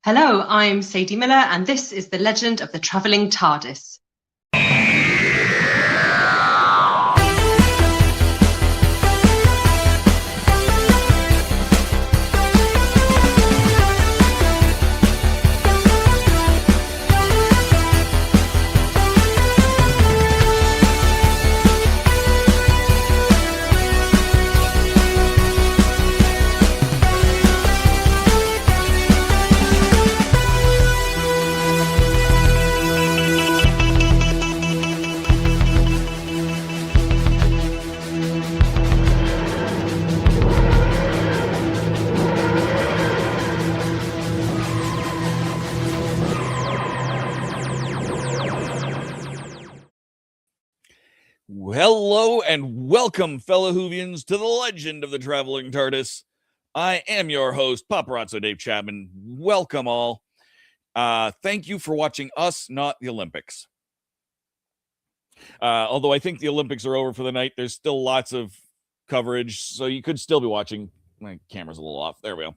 Hello, I'm Sadie Miller, and this is The Legend of the Traveling TARDIS. Hello and welcome, fellow Whovians, to the Legend of the Traveling TARDIS. I am your host, Paparazzo Dave Chapman. Welcome all. Thank you for watching us, not the Olympics. Although I think the Olympics are over for the night, there's still lots of coverage, so you could still be watching. My camera's a little off. There we go.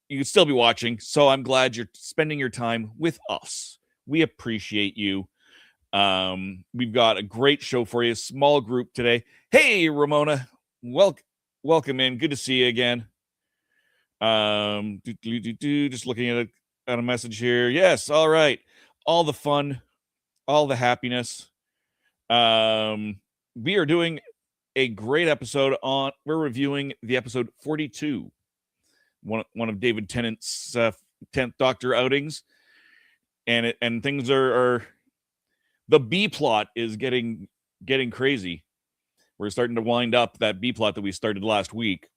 You could still be watching, so I'm glad you're spending your time with us. We appreciate you. We've got a great show for you. Small group today. Hey, Ramona. Welcome in. Good to see you again. Just looking at a message here. Yes. All right. All the fun, all the happiness. We are doing a great episode we're reviewing the episode 42. One of David Tennant's 10th Doctor outings. And things are the B plot is getting crazy. We're starting to wind up that B plot that we started last week.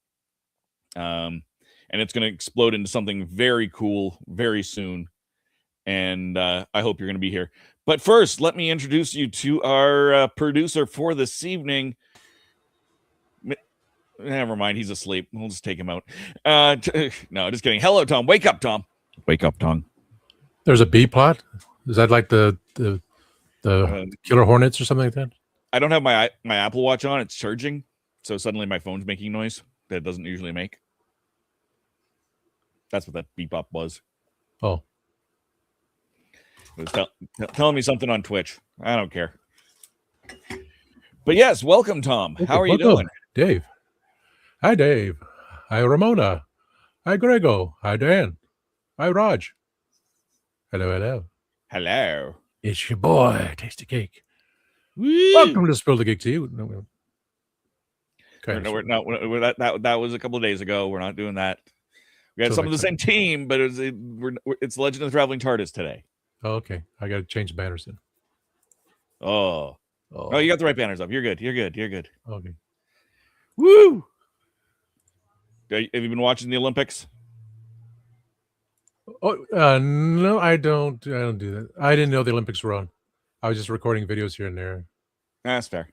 And it's going to explode into something very cool very soon. And I hope you're going to be here. But first, let me introduce you to our producer for this evening. Never mind, he's asleep. We'll just take him out. No, just kidding. Hello, Tom. Wake up, Tom. Wake up, Tom. There's a B plot? Is that like the Killer Hornets or something like that? I don't have my Apple Watch on. It's charging. So suddenly my phone's making noise that it doesn't usually make. That's what that beep up was. Oh. It was telling me something on Twitch. I don't care. But yes, welcome, Tom. How are you doing? Dave. Hi, Dave. Hi, Ramona. Hi, Grego. Hi, Dan. Hi, Raj. Hello. Hello. It's your boy, Tasty Cake. Woo! Welcome to Spill the Geek to you. That was a couple of days ago. We're not doing that. We had some of the same team, but it's Legend of the Traveling TARDIS today. Oh, okay. I got to change the banners then. Oh, you got the right banners up. You're good. Okay. Woo! Have you been watching the Olympics? Oh, no, I don't do that. I didn't know the Olympics were on. I was just recording videos here and there. That's fair.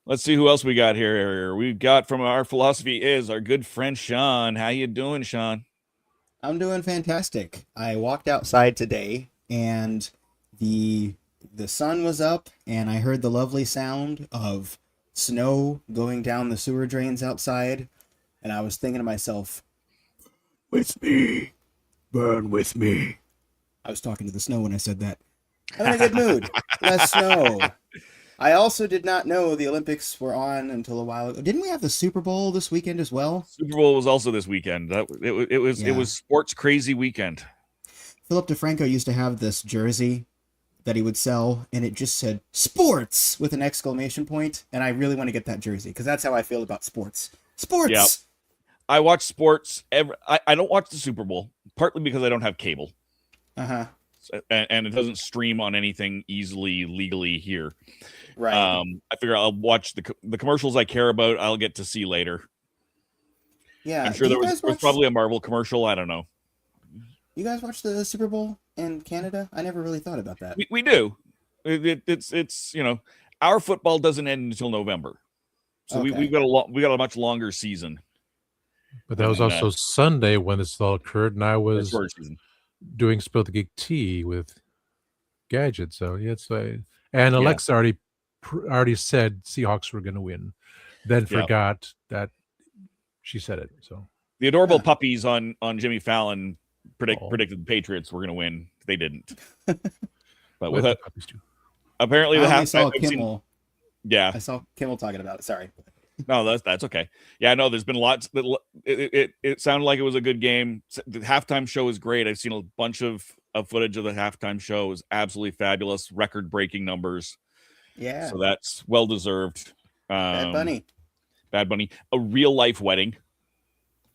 Let's see who else we got here. We got from Our Philosophy Is our good friend Sean. How you doing, Sean? I'm doing fantastic. I walked outside today and the sun was up and I heard the lovely sound of snow going down the sewer drains outside, and I was thinking to myself, with me. Burn with me. I was talking to the snow when I said that. I'm in a good mood. Less snow. I also did not know the Olympics were on until a while ago. Didn't we have the Super Bowl this weekend as well? Super Bowl was also this weekend. It was sports crazy weekend. Philip DeFranco used to have this jersey that he would sell, and it just said "sports" with an exclamation point. And I really want to get that jersey because that's how I feel about sports. Sports. Yep. I watch sports. I don't watch the Super Bowl, partly because I don't have cable. Uh-huh. And it doesn't stream on anything easily, legally here. Right. I figure I'll watch the commercials I care about. I'll get to see later. Yeah. I'm sure there was probably a Marvel commercial. I don't know. You guys watch the Super Bowl in Canada? I never really thought about that. We do. It's our football doesn't end until November, so Okay. we got a much longer season. But that was also Sunday when this all occurred, and I was doing Spill the Geek tea with Gadget. So and Alexa already said Seahawks were going to win, then forgot that she said it. So The adorable puppies on Jimmy Fallon predicted the Patriots were going to win. They didn't. But with it, apparently I saw Kimmel. I saw Kimmel talking about it. Sorry. No, that's okay. Yeah, no, there's been lots. It sounded like it was a good game. The halftime show is great. I've seen a bunch of footage of the halftime show. It was absolutely fabulous, record-breaking numbers. Yeah. So that's well deserved. Bad Bunny. A real life wedding.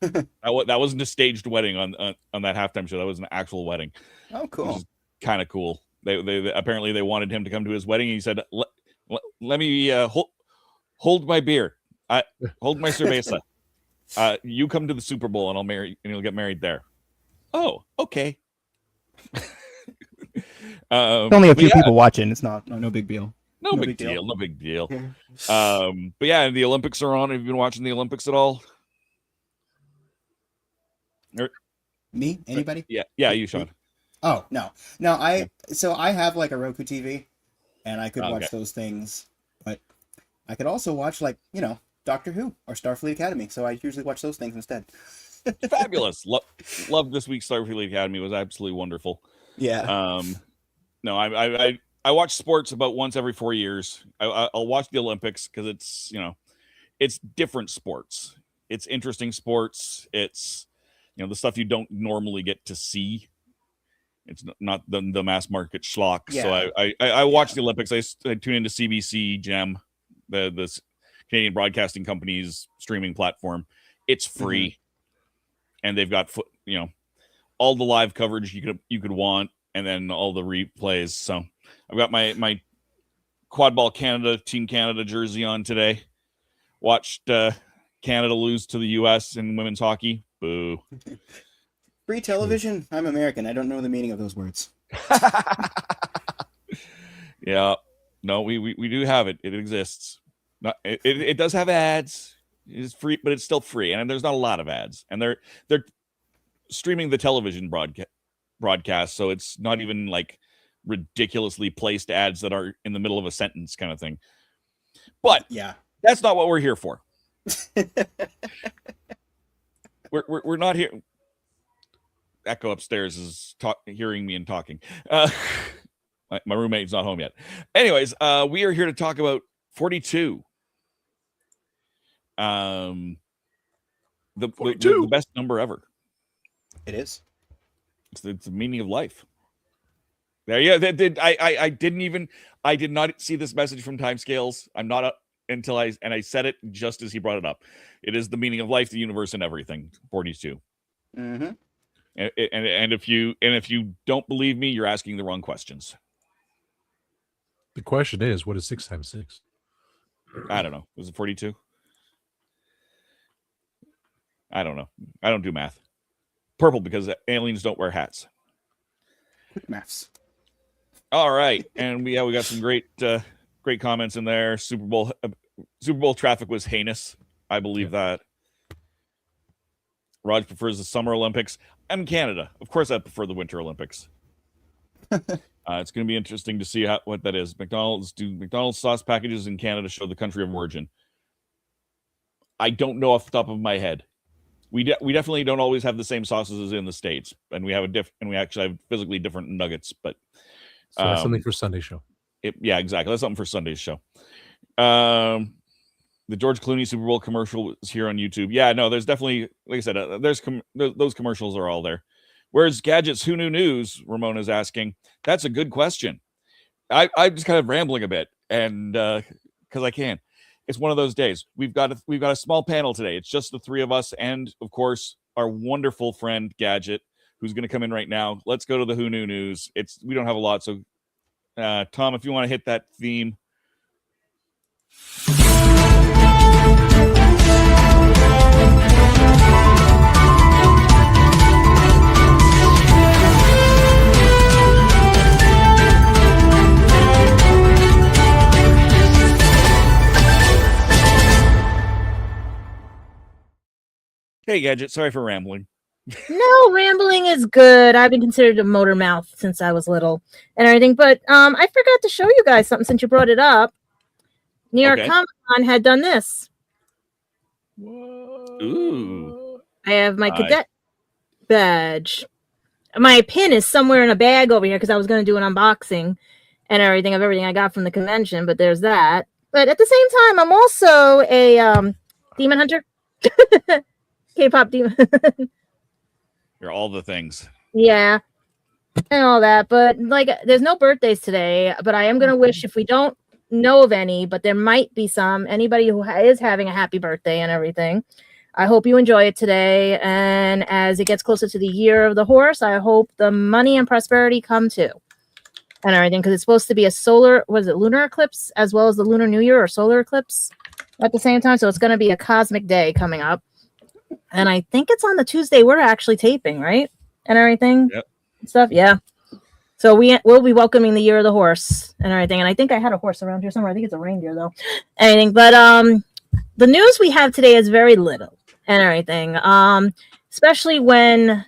that wasn't a staged wedding on that halftime show. That was an actual wedding. Oh, cool. Kind of cool. They apparently they wanted him to come to his wedding. And he said, "Let me hold my beer. Hold my cerveza. You come to the Super Bowl and I'll marry and you'll get married there." Oh, okay. Only a few people watching. It's no big deal. No big deal. No big deal. But yeah, the Olympics are on. Have you been watching the Olympics at all? Me? Anybody? Yeah, you, Sean. Oh, no. I have like a Roku TV and I could watch those things, but I could also watch Doctor Who or Starfleet Academy. So I usually watch those things instead. Fabulous. Love this week's Starfleet Academy. It was absolutely wonderful. Yeah. No, I watch sports about once every 4 years. I'll watch the Olympics because it's different sports. It's interesting sports. It's the stuff you don't normally get to see. It's not the mass market schlock. Yeah. So I watch the Olympics. I tune into CBC Gem, the Canadian Broadcasting Company's streaming platform. It's free, and they've got all the live coverage you could want, and then all the replays. So I've got my Quadball Canada, Team Canada jersey on today. Watched Canada lose to the U.S. in women's hockey. Boo. Free television? I'm American. I don't know the meaning of those words. Yeah. No, we do have it. It exists. It does have ads. It's free, but it's still free. And there's not a lot of ads. And they're streaming the television broadcast, so it's not even like ridiculously placed ads that are in the middle of a sentence kind of thing. But yeah, that's not what we're here for. we're not here. Echo upstairs is hearing me and talking. My roommate's not home yet. Anyways, we are here to talk about 42. The 42. The best number ever. It is. It's the meaning of life. There, yeah. I did not see this message from Timescales. I'm not until I said it just as he brought it up. It is the meaning of life, the universe, and everything. 42. Mm-hmm. And if you don't believe me, you're asking the wrong questions. The question is, what is 6 times 6? I don't know. Was it 42? I don't know. I don't do math. Purple, because aliens don't wear hats. Quick maths. All right, and we got some great comments in there. Super Bowl traffic was heinous. I believe that. Raj prefers the Summer Olympics. I'm Canada. Of course, I prefer the Winter Olympics. It's going to be interesting to see what that is. McDonald's sauce packages in Canada show the country of origin? I don't know off the top of my head. We definitely don't always have the same sauces as in the States, and we actually have physically different nuggets. But so that's something for Sunday's show. Yeah, exactly. That's something for Sunday's show. The George Clooney Super Bowl commercial is here on YouTube. Yeah, no, there's definitely, like I said, those commercials are all there. Where's Gadgets? Who knew news? Ramona's asking. That's a good question. I'm just kind of rambling a bit, and because I can. It's one of those days. We've got a small panel today. It's just the three of us, and of course our wonderful friend Gadget, who's going to come in right now. Let's go to the Who Knew News. We don't have a lot, so Tom, if you want to hit that theme. Hey, Gadget. Sorry for rambling. No, rambling is good. I've been considered a motor mouth since I was little and everything. But I forgot to show you guys something since you brought it up. New York Comic Con had done this. Ooh. I have my cadet badge. My pin is somewhere in a bag over here because I was going to do an unboxing and everything of everything I got from the convention, but there's that. But at the same time, I'm also a demon hunter. K-pop demon. You're all the things. Yeah. And all that. But like, there's no birthdays today, but I am going to wish, if we don't know of any, but there might be some, anybody who is having a happy birthday and everything, I hope you enjoy it today. And as it gets closer to the year of the horse, I hope the money and prosperity come too. And everything, because it's supposed to be a lunar eclipse as well as the Lunar New Year or solar eclipse at the same time. So it's going to be a cosmic day coming up. And I think it's on the Tuesday we're actually taping, right? And everything. Yep. Stuff. Yeah. So we'll be welcoming the year of the horse and everything. And I think I had a horse around here somewhere. I think it's a reindeer though. Anything. But the news we have today is very little and everything. Especially when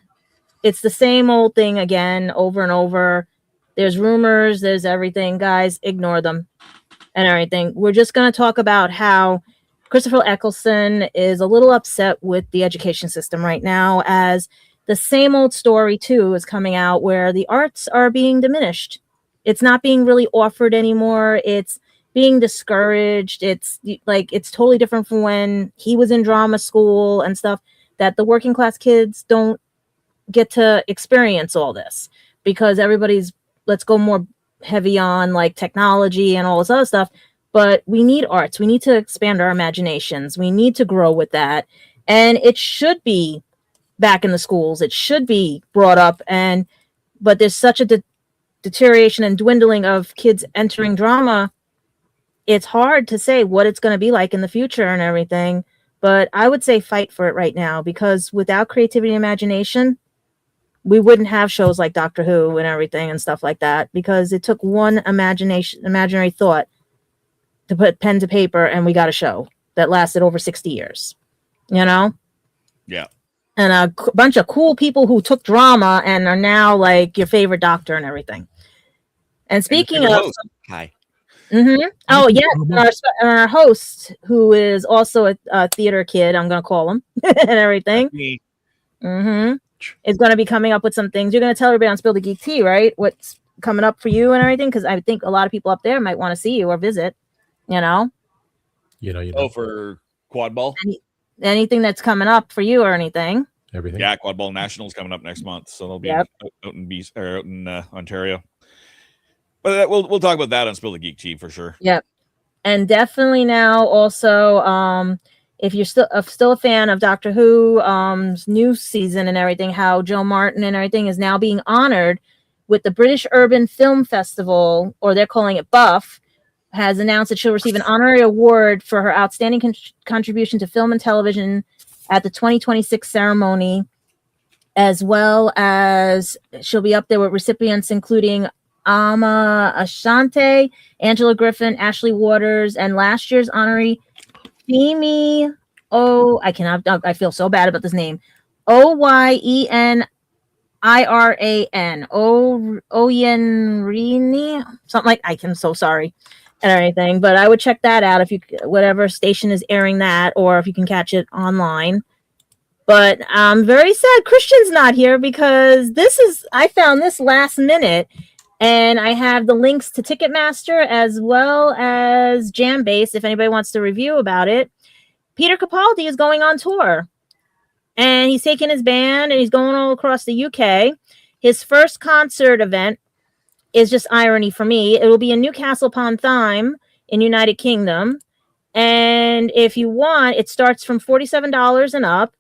it's the same old thing again, over and over. There's rumors, there's everything. Guys, ignore them and everything. We're just going to talk about how Christopher Eccleston is a little upset with the education system right now, as the same old story too is coming out where the arts are being diminished. It's not being really offered anymore. It's being discouraged. It's like, it's totally different from when he was in drama school and stuff, that the working class kids don't get to experience all this because everybody's, let's go more heavy on like technology and all this other stuff. But we need arts. We need to expand our imaginations. We need to grow with that. And it should be back in the schools. It should be brought up. But there's such a deterioration and dwindling of kids entering drama. It's hard to say what it's going to be like in the future and everything. But I would say fight for it right now, because without creativity and imagination, we wouldn't have shows like Doctor Who and everything and stuff like that, because it took one imaginary thought to put pen to paper and we got a show that lasted over 60 years, Yeah. And a bunch of cool people who took drama and are now like your favorite doctor and everything. And speaking of... Hi. Mm-hmm. Oh, yeah. Our host, who is also a theater kid, I'm going to call him, and everything. Mm-hmm. Is going to be coming up with some things. You're going to tell everybody on Spill the Geek Tea, right? What's coming up for you and everything? Because I think a lot of people up there might want to see you or visit, Oh, for Quad Ball? Anything that's coming up for you or anything. Everything. Yeah, Quad Ball Nationals coming up next month. So they'll be out in Ontario. But we'll talk about that on Spill the Geek Tea for sure. Yep. And definitely now also, if you're still a fan of Doctor Who, new season and everything, how Jo Martin and everything is now being honored with the British Urban Film Festival, or they're calling it BUFF, has announced that she'll receive an honorary award for her outstanding contribution to film and television at the 2026 ceremony, as well as she'll be up there with recipients including Ama Ashanti, Angela Griffin, Ashley Waters, and last year's honoree Femi. I feel so bad about this name. Oyenriran. Oyenrini. Something like, I'm so sorry and everything. But I would check that out if whatever station is airing that, or if you can catch it online. But I'm very sad Christian's not here, because I found this last minute, and I have the links to Ticketmaster as well as Jambase if anybody wants to review about it. Peter Capaldi is going on tour, and he's taking his band and he's going all across the UK. His first concert event is just irony for me. It will be in Newcastle upon Tyne in United Kingdom. And if you want, it starts from $47 and up,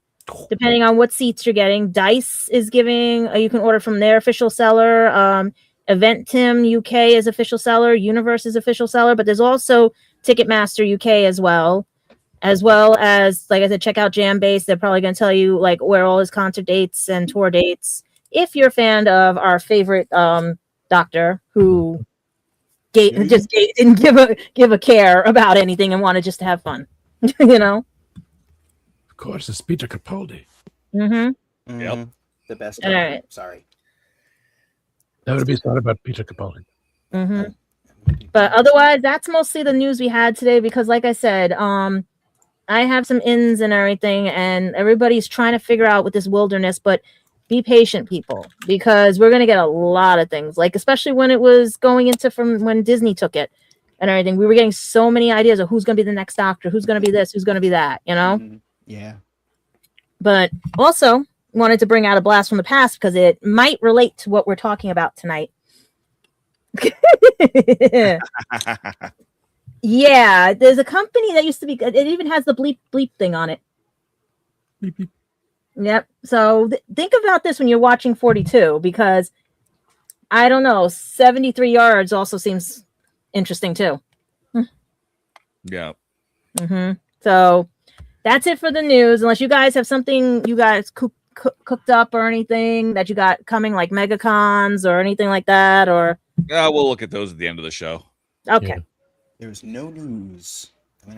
depending on what seats you're getting. Dice is giving, you can order from their official seller. Eventim UK is official seller. Universe is official seller. But there's also Ticketmaster UK as well as, like I said, check out Jambase. They're probably going to tell you like where all his concert dates and tour dates. If you're a fan of our favorite doctor who didn't give a care about anything and wanted just to have fun, Of course, it's Peter Capaldi. Mm-hmm. Yep. The best. All right. Sorry. That would be sad about Peter Capaldi. Mm-hmm. But otherwise, that's mostly the news we had today, because like I said, I have some ins and everything, and everybody's trying to figure out with this wilderness, but be patient, people, because we're going to get a lot of things, like especially when it was going into from when Disney took it and everything. We were getting so many ideas of who's going to be the next Doctor, who's going to be this, who's going to be that, you know? Yeah. But also wanted to bring out a blast from the past because it might relate to what we're talking about tonight. Yeah, there's a company that used to be, it even has the bleep bleep thing on it. Beep, beep. Yep. So think about this when you're watching 42, because I don't know, 73 yards also seems interesting too. Yeah. So that's it for the news. Unless you guys have something you guys cooked up or anything that you got coming, like megacons or anything like that, or We'll look at those at the end of the show. Okay. Yeah. There's no news.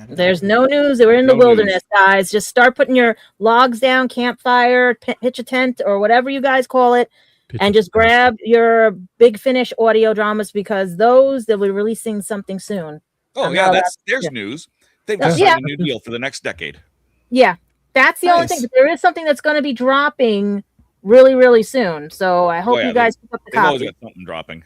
There's no news. We're in the wilderness, guys. Just start putting your logs down, campfire, pitch a tent, or whatever you guys call it, and just grab your Big Finish audio dramas, because they'll be releasing something soon. Oh, yeah, there's news. They've just signed a new deal for the next decade. Yeah, that's the only thing. But there is something that's going to be dropping really, really soon. So I hope you guys pick up the copy. They've always got something dropping.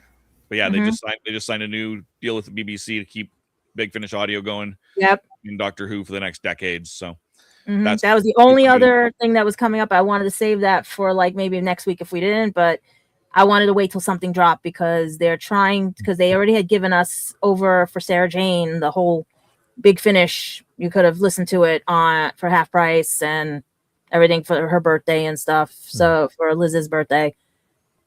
But yeah, they just signed a new deal with the BBC to keep Big Finish audio going. Yep. In Doctor Who for the next decades. So that was the only other thing that was coming up. I wanted to save that for like maybe next week if we didn't, but I wanted to wait till something dropped because they already had given us over for Sarah Jane the whole Big Finish. You could have listened to it for half price and everything for her birthday and stuff. So for Liz's birthday.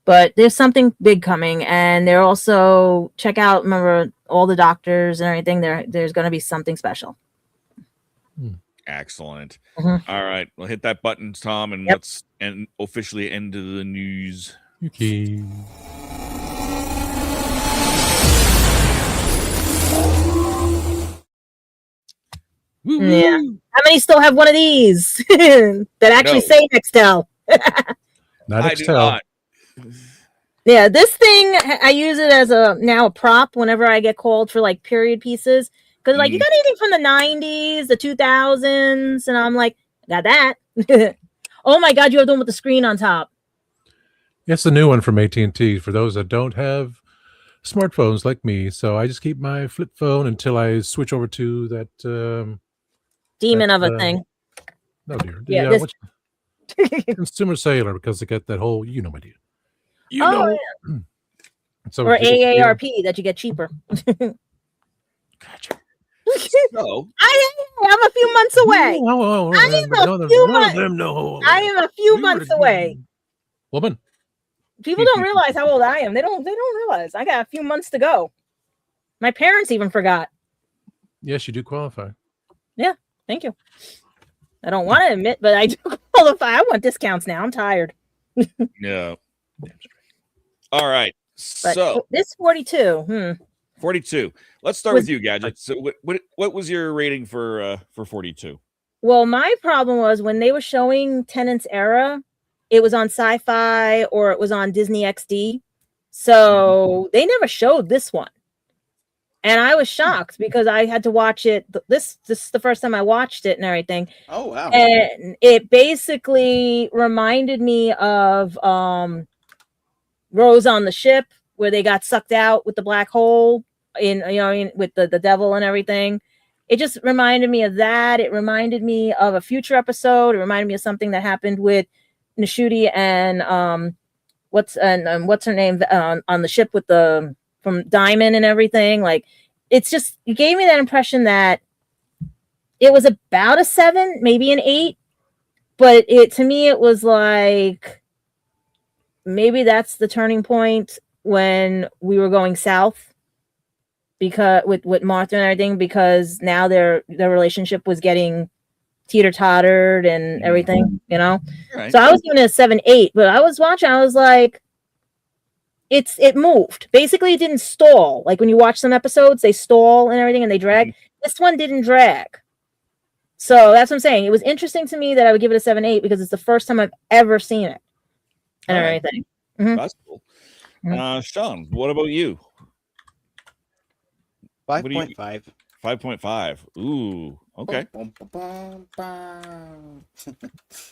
But there's something big coming, and they're also remember all the doctors and everything. There's going to be something special. Excellent. All right, we'll hit that button, Tom, and let's officially end the news. Okay. Yeah. How many still have one of these that actually say Nextel? Not I do not. Yeah, this thing, I use it as a prop whenever I get called for like period pieces. Because like, you got anything from the 90s, the 2000s? And I'm like, got that. Oh my God, you have the one with the screen on top. It's the new one from AT&T for those that don't have smartphones like me. So I just keep my flip phone until I switch over to that demon of a thing. No, dear. Yeah, Consumer Cellular, because they got that whole, my deal. Yeah. So or AARP that you get cheaper. Gotcha. So I'm a few months away. I am a few months away. Woman. People don't realize how old I am. They don't realize I got a few months to go. My parents even forgot. Yes, you do qualify. Yeah, thank you. I don't want to admit, but I do qualify. I want discounts now. I'm tired. Yeah. All right. But so this 42. 42. Let's start with you, Gadget. So what was your rating for 42? Well, my problem was when they were showing Tennant's era, it was on Sci-Fi or it was on Disney XD. So they never showed this one. And I was shocked because I had to watch it. This is the first time I watched it and everything. Oh, wow. And it basically reminded me of Rose on the Ship, where they got sucked out with the black hole with the devil and everything. It just reminded me of that. It reminded me of a future episode. It reminded me of something that happened with Nashuti and what's her name on the ship with from Diamond and everything. Like, it gave me that impression that it was about a 7, maybe an 8, but to me it was like maybe that's the turning point when we were going south, because with Martha and everything, because now their relationship was getting teeter-tottered and everything, Right. So I was giving it a 7-8, but I was watching, I was like, it moved. Basically, it didn't stall. Like when you watch some episodes, they stall and everything and they drag. This one didn't drag. So that's what I'm saying. It was interesting to me that I would give it a 7-8 because it's the first time I've ever seen it. And everything. That's cool. Sean, what about you? 5.5. 5.5. Ooh. Okay. Bum, bum, bum, bum.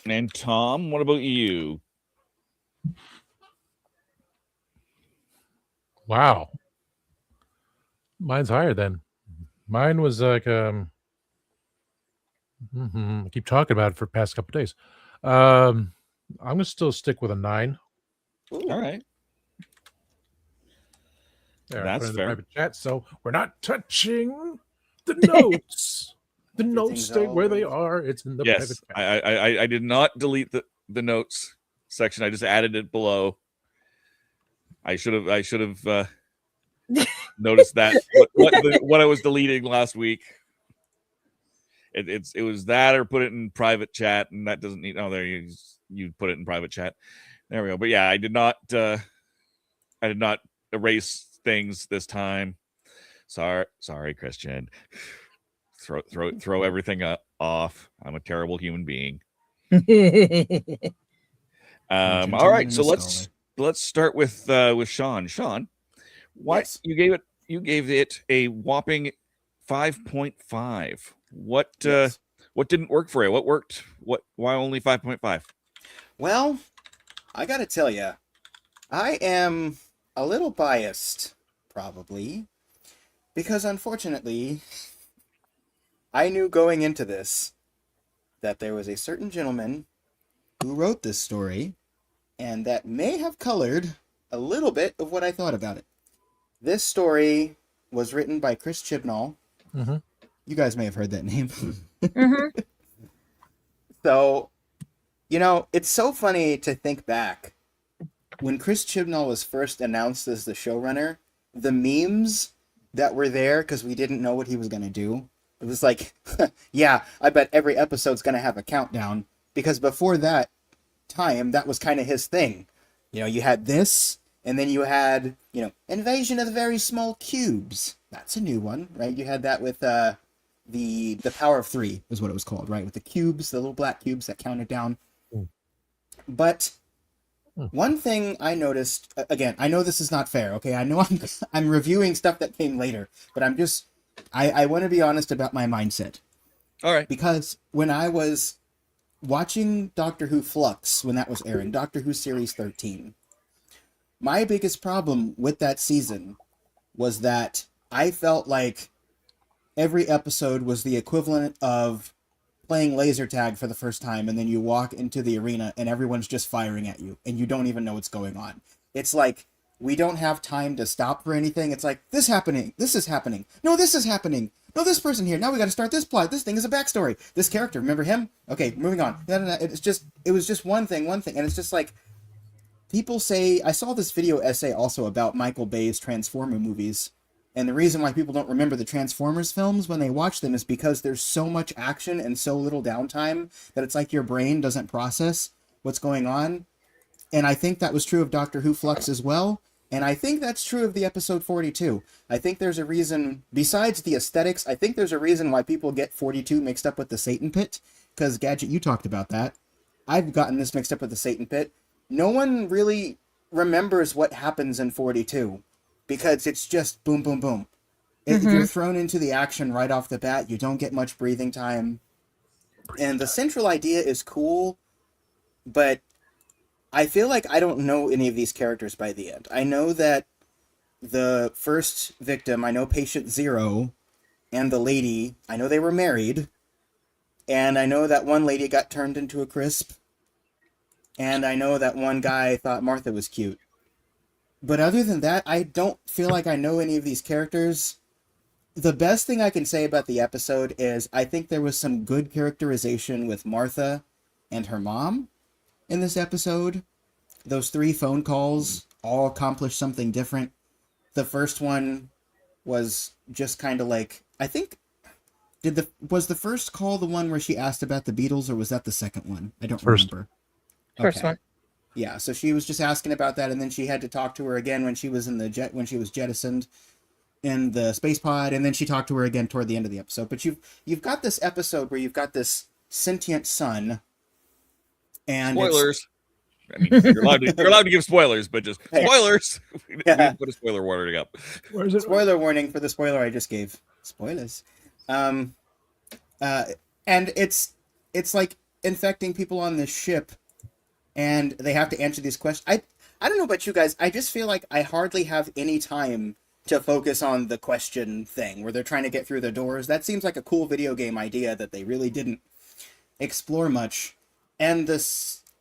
And Tom, what about you? Wow. Mine's higher then. Mine was like I keep talking about it for the past couple days. I'm gonna still stick with a 9. Ooh. All right. There, That's I put it in the fair. private chat, so we're not touching the notes. The notes Everything's stay where they all- are. It's in the private Yes, chat. I did not delete the notes section. I just added it below. I should have noticed that what I was deleting last week. It was that, or put it in private chat, and that doesn't need. Oh, there you put it in private chat. There we go. But yeah, I did not erase things this time. Sorry, Christian. Throw everything off. I'm a terrible human being. All right, so let's start with Sean. Sean, what Yes. you gave it a whopping 5.5. Yes. What didn't work for you? What worked? Why only 5.5? Well, I gotta tell you, I am a little biased, probably, because unfortunately, I knew going into this that there was a certain gentleman who wrote this story, and that may have colored a little bit of what I thought about it. This story was written by Chris Chibnall. Mm-hmm. You guys may have heard that name. Mm-hmm. So, it's so funny to think back. When Chris Chibnall was first announced as the showrunner, the memes that were there, because we didn't know what he was going to do, it was like, yeah, I bet every episode's going to have a countdown. Because before that time, that was kind of his thing. You had this, and then you had, Invasion of the Very Small Cubes. That's a new one, right? You had that with the Power of 3 is what it was called, right? With the cubes, the little black cubes that counted down. But one thing I noticed, again, I know this is not fair, okay? I know I'm reviewing stuff that came later, but I want to be honest about my mindset. All right. Because when I was watching Doctor Who Flux, when that was airing, Doctor Who Series 13, my biggest problem with that season was that I felt like every episode was the equivalent of playing laser tag for the first time, and then you walk into the arena and everyone's just firing at you and you don't even know what's going on. It's like we don't have time to stop for anything. It's like, this is happening, no, this is happening, no, this person here, now we got to start this plot, this thing is a backstory, this character, remember him, okay, moving on. No. It was just one thing, and it's just like, people say, I saw this video essay also about Michael Bay's Transformer movies. And the reason why people don't remember the Transformers films when they watch them is because there's so much action and so little downtime that it's like your brain doesn't process what's going on. And I think that was true of Doctor Who Flux as well. And I think that's true of the episode 42. I think there's a reason, besides the aesthetics, I think there's a reason why people get 42 mixed up with the Satan Pit. Because, Gadget, you talked about that. I've gotten this mixed up with the Satan Pit. No one really remembers what happens in 42. Because it's just boom, boom, boom. If you're thrown into the action right off the bat, you don't get much breathing time. And the central idea is cool, but I feel like I don't know any of these characters by the end. I know that the first victim, I know Patient Zero, and the lady, I know they were married, and I know that one lady got turned into a crisp, and I know that one guy thought Martha was cute. But other than that, I don't feel like I know any of these characters. The best thing I can say about the episode is I think there was some good characterization with Martha and her mom in this episode. Those 3 phone calls all accomplished something different. The first one was just kind of like, I think, was the first call the one where she asked about the Beatles, or was that the second one? I don't remember. First one. Yeah, so she was just asking about that, and then she had to talk to her again when she was in when she was jettisoned in the space pod, and then she talked to her again toward the end of the episode. But you've got this episode where you've got this sentient son, and Spoilers. I mean, you're allowed to give spoilers, but just spoilers. We didn't put a spoiler warning up. Spoiler warning for the spoiler I just gave. Spoilers. And it's like infecting people on this ship, and they have to answer these questions. I don't know about you guys. I just feel like I hardly have any time to focus on the question thing where they're trying to get through the doors. That seems like a cool video game idea that they really didn't explore much. And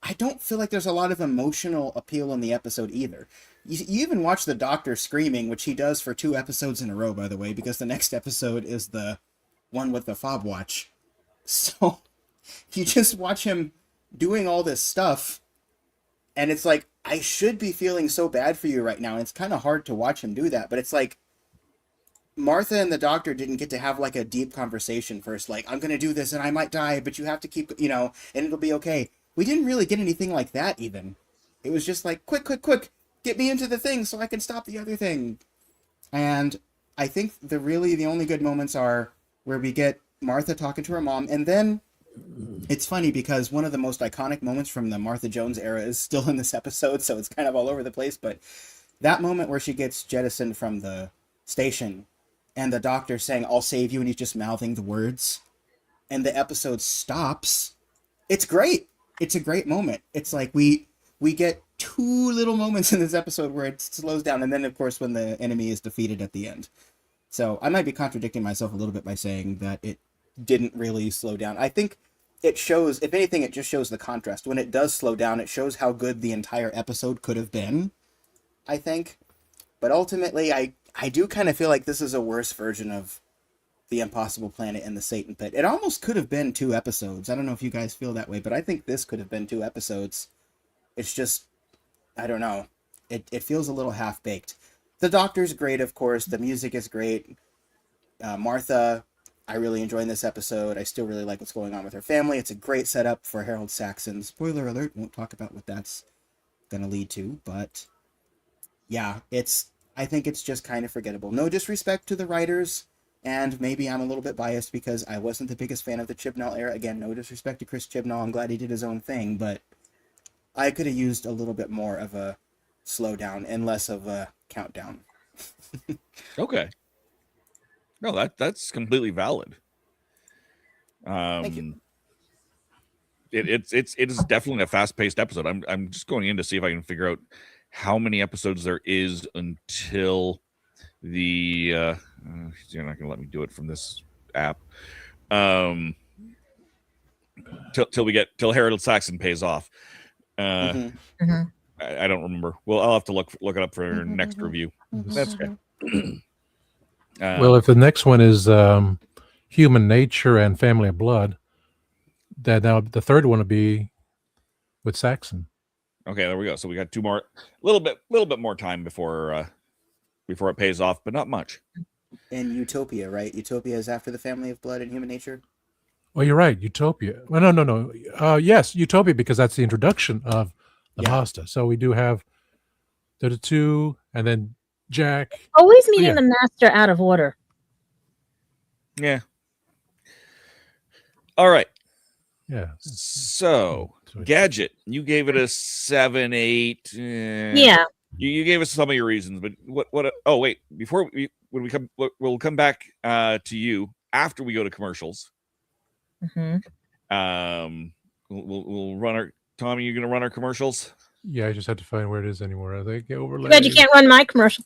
I don't feel like there's a lot of emotional appeal in the episode either. You even watch the Doctor screaming, which he does for 2 episodes in a row, by the way, because the next episode is the one with the fob watch. So you just watch him doing all this stuff, and it's like, I should be feeling so bad for you right now. And it's kind of hard to watch him do that, but it's like Martha and the Doctor didn't get to have like a deep conversation first, like, I'm going to do this and I might die, but you have to keep, and it'll be okay. We didn't really get anything like that even. It was just like, quick, get me into the thing so I can stop the other thing. And I think the only good moments are where we get Martha talking to her mom, and then it's funny because one of the most iconic moments from the Martha Jones era is still in this episode, so it's kind of all over the place, but that moment where she gets jettisoned from the station and the Doctor saying, I'll save you, and he's just mouthing the words, and the episode stops. It's great. It's a great moment. It's like we get 2 little moments in this episode where it slows down, and then, of course, when the enemy is defeated at the end. So I might be contradicting myself a little bit by saying that it didn't really slow down. I think it shows, if anything, it just shows the contrast. When it does slow down, it shows how good the entire episode could have been, I think. But ultimately, I do kind of feel like this is a worse version of The Impossible Planet and the Satan Pit. It almost could have been 2 episodes. I don't know if you guys feel that way, but I think this could have been 2 episodes. It's just, I don't know. It feels a little half-baked. The Doctor's great, of course. The music is great. Martha, I really enjoy this episode. I still really like what's going on with her family. It's a great setup for Harold Saxon. Spoiler alert, won't talk about what that's going to lead to, but yeah, I think it's just kind of forgettable. No disrespect to the writers, and maybe I'm a little bit biased because I wasn't the biggest fan of the Chibnall era. Again, no disrespect to Chris Chibnall. I'm glad he did his own thing, but I could have used a little bit more of a slowdown and less of a countdown. Okay. No, that's completely valid. Thank you. It is definitely a fast-paced episode. I'm just going in to see if I can figure out how many episodes there is until the you're not gonna let me do it from this app. Till Harold Saxon pays off. I don't remember. Well, I'll have to look it up for next review. That's okay. Well, if the next one is Human Nature and Family of Blood, then now the third one will be with Saxon. Okay, there we go. So we got 2 more, little bit more time before it pays off, but not much. And Utopia, right? Utopia is after the Family of Blood and Human Nature. Oh, you're right. Utopia. Well, no. Yes, Utopia, because that's the introduction of the pasta. So we do have the 2, and then Jack. Always meeting the master out of order. Yeah. All right. Yeah. So, Gadget, you gave it a 7, 8. Yeah. You gave us some of your reasons, but what? Oh, wait. Before we'll come back to you after we go to commercials. Mm-hmm. We'll run our. Tommy, you gonna run our commercials? Yeah, I just had to find where it is anymore. I think overlay. But you can't run my commercial.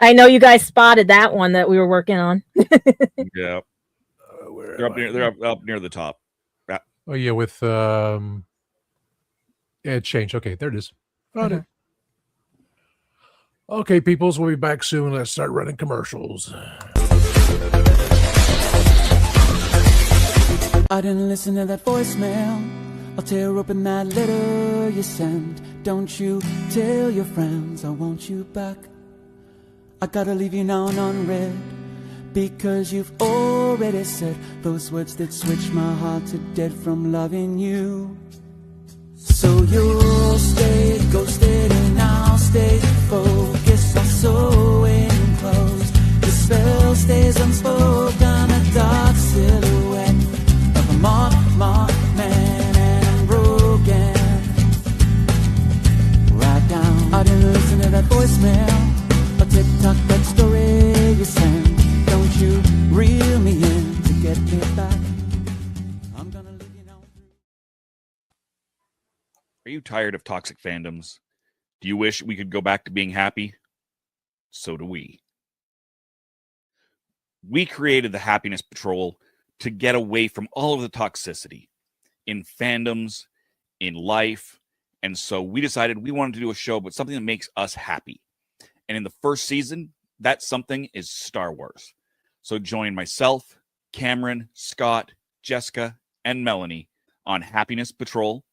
I know you guys spotted that one that we were working on. Yeah. They're up near the top. Yeah. Oh yeah, with it changed. Okay, there it is. Found it. Okay, peoples, we'll be back soon. Let's start running commercials. I didn't listen to that voicemail. I'll tear open that letter you sent. Don't you tell your friends I want you back. I gotta leave you now unread, because you've already said those words that switch my heart to dead from loving you. So you'll stay ghosted and I'll stay focused on sewing clothes. The spell stays unspoken, a dark silhouette of a marked man and broken. Right down, I didn't listen to that voicemail, or TikTok that story you sent. Don't you reel me in Are you tired of toxic fandoms? Do you wish we could go back to being happy? So do we. We created the Happiness Patrol to get away from all of the toxicity in fandoms, in life. And so we decided we wanted to do a show, but something that makes us happy. And in the first season, that something is Star Wars. So join myself, Cameron, Scott, Jessica, and Melanie on Happiness Patrol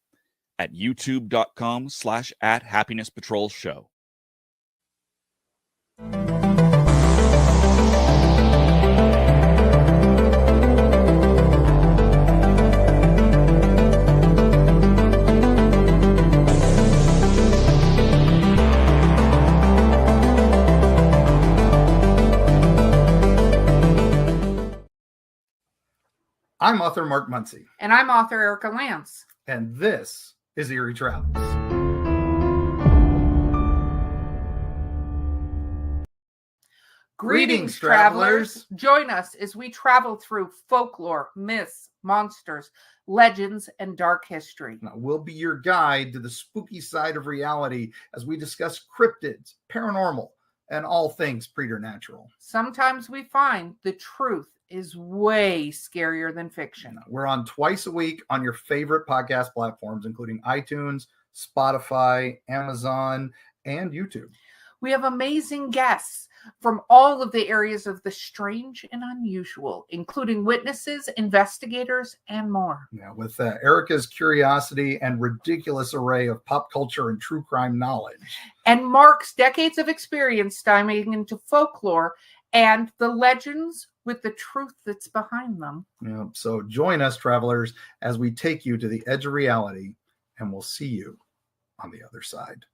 at youtube.com/@happinesspatrolshow. I'm author Mark Muncy. And I'm author Erica Lance. And this is Eerie Travels. Greetings, travelers. Join us as we travel through folklore, myths, monsters, legends, and dark history. Now, we'll be your guide to the spooky side of reality as we discuss cryptids, paranormal, and all things preternatural. Sometimes we find the truth is way scarier than fiction. We're on twice a week on your favorite podcast platforms, including iTunes, Spotify, Amazon, and YouTube. We have amazing guests from all of the areas of the strange and unusual, including witnesses, investigators, and more. Now, with Erica's curiosity and ridiculous array of pop culture and true crime knowledge. And Mark's decades of experience diving into folklore and the legends with the truth that's behind them. Yeah, so join us, travelers, as we take you to the edge of reality, and we'll see you on the other side.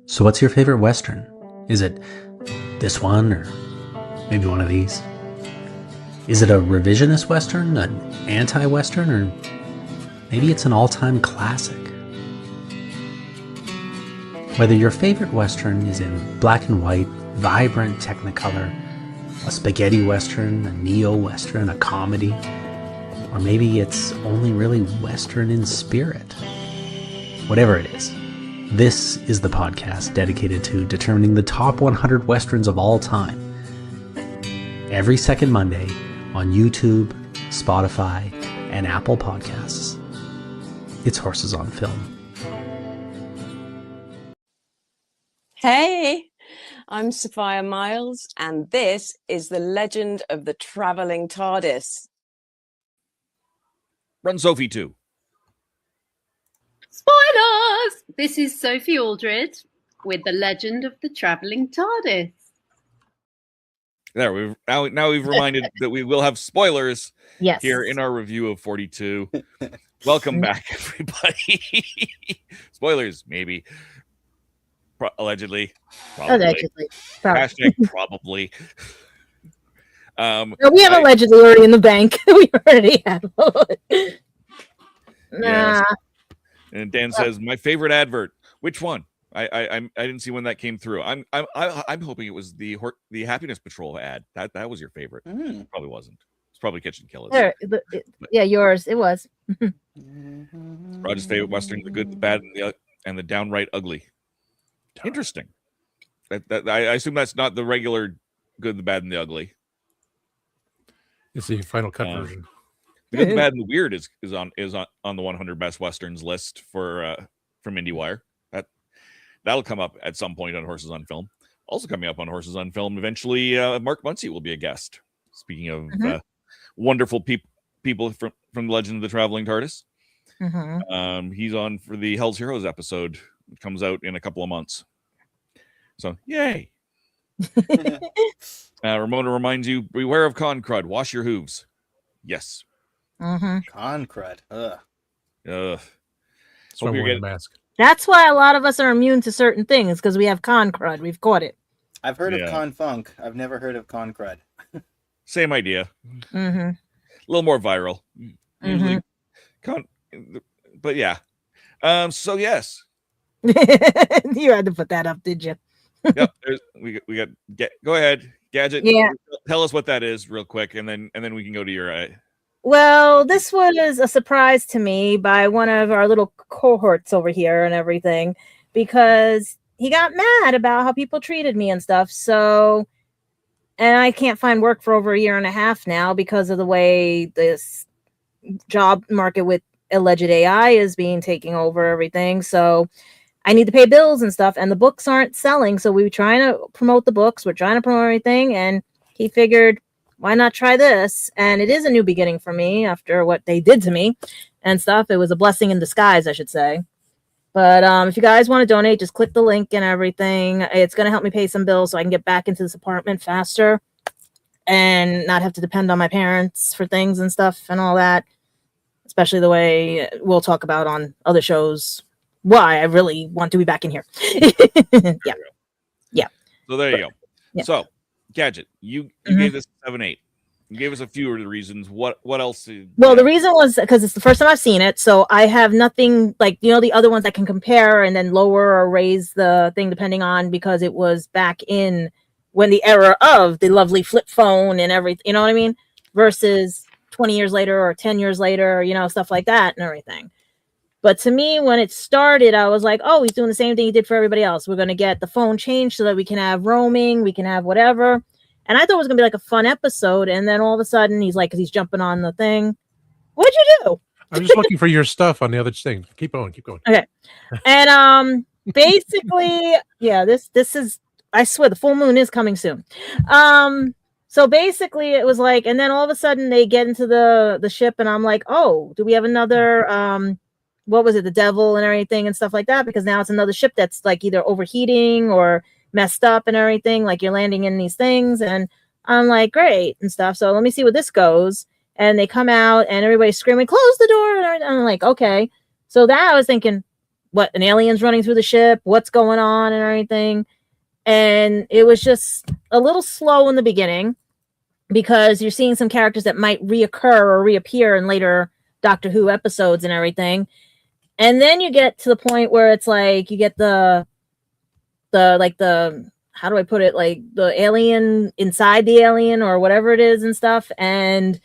So what's your favorite Western? Is it this one or maybe one of these? Is it a revisionist Western, an anti-Western, or maybe it's an all-time classic? Whether your favorite Western is in black and white, vibrant Technicolor, a spaghetti Western, a neo-Western, a comedy, or maybe it's only really Western in spirit. Whatever it is, this is the podcast dedicated to determining the top 100 Westerns of all time. Every second Monday on YouTube, Spotify, and Apple Podcasts. It's Horses on Film. Hey, I'm Sophia Miles, and this is the legend of the Traveling TARDIS. Run Sophie 2. Spoilers! This is Sophie Aldred with the legend of the Traveling TARDIS. There, now we've reminded that we will have spoilers here in our review of 42. Welcome back, everybody. Spoilers, maybe. Allegedly. Probably. Hashtag probably. No, we have allegedly already in the bank. We already have. Yes. And Dan says, my favorite advert. Which one? I didn't see when that came through. I'm hoping it was the Happiness Patrol ad. That was your favorite. Probably wasn't. It's probably Kitchen Killers. Yeah, yours. It was. Roger's favorite Western: the good, the bad, and the downright ugly. Interesting. That I assume that's not the regular good, the bad, and the ugly. It's the Final Cut version. The good, the bad, and the weird is on the 100 best westerns list from IndieWire. That'll come up at some point on Horses on Film. Also coming up on Horses on Film eventually, Mark Muncy will be a guest. Speaking of wonderful people from the Legend of the Traveling TARDIS, he's on for the Hell's Heroes episode. It comes out in a couple of months. So, yay. Ramona reminds you, beware of con crud. Wash your hooves. Yes. Con crud. Ugh. That's why I'm wearing a mask. That's why a lot of us are immune to certain things, because we have con crud. We've caught it. I've heard of con funk. I've never heard of con crud. Same idea. A little more viral. Usually but yeah. So yes. You had to put that up, did you? Yep. We got go ahead, Gadget. Yeah. Tell us what that is real quick, and then we can go to your Well, this was a surprise to me by one of our little cohorts over here and everything, because he got mad about how people treated me and stuff. So, and I can't find work for over a year and a half now because of the way this job market with alleged AI is being taking over everything. So I need to pay bills and stuff, and the books aren't selling. So we were trying to promote the books. We're trying to promote everything. And he figured, why not try this? And it is a new beginning for me after what they did to me and stuff. It was a blessing in disguise, I should say. But if you guys want to donate, just click the link and everything. It's going to help me pay some bills so I can get back into this apartment faster and not have to depend on my parents for things and stuff and all that, especially the way we'll talk about on other shows why I really want to be back in here. Yeah. Yeah. So there you go. Yeah. So, Gadget, you gave this a 7-8. You gave us a few of the reasons. What else? Well, the reason was because it's the first time I've seen it, so I have nothing like, you know, the other ones I can compare and then lower or raise the thing depending on, because it was back in when the era of the lovely flip phone and everything, you know what I mean? Versus 20 years later or 10 years later, you know, stuff like that and everything. But to me, when it started, I was like, oh, he's doing the same thing he did for everybody else. We're going to get the phone changed so that we can have roaming, we can have whatever. And I thought it was going to be like a fun episode. And then all of a sudden, he's like, because he's jumping on the thing. What'd you do? I'm just looking for your stuff on the other thing. Keep going. Okay. And basically, yeah, this is, I swear, the full moon is coming soon. So basically, it was like, and then all of a sudden, they get into the ship, and I'm like, oh, do we have another what was it, the devil and everything and stuff like that, because now it's another ship that's like either overheating or messed up and everything, like you're landing in these things. And I'm like, great and stuff, so let me see where this goes. And they come out and everybody's screaming, close the door, and I'm like, okay. So that I was thinking, what, an alien's running through the ship, what's going on and everything. And it was just a little slow in the beginning because you're seeing some characters that might reoccur or reappear in later Doctor Who episodes and everything. And then you get to the point where it's like you get the how do I put it, like the alien inside the alien or whatever it is and stuff. And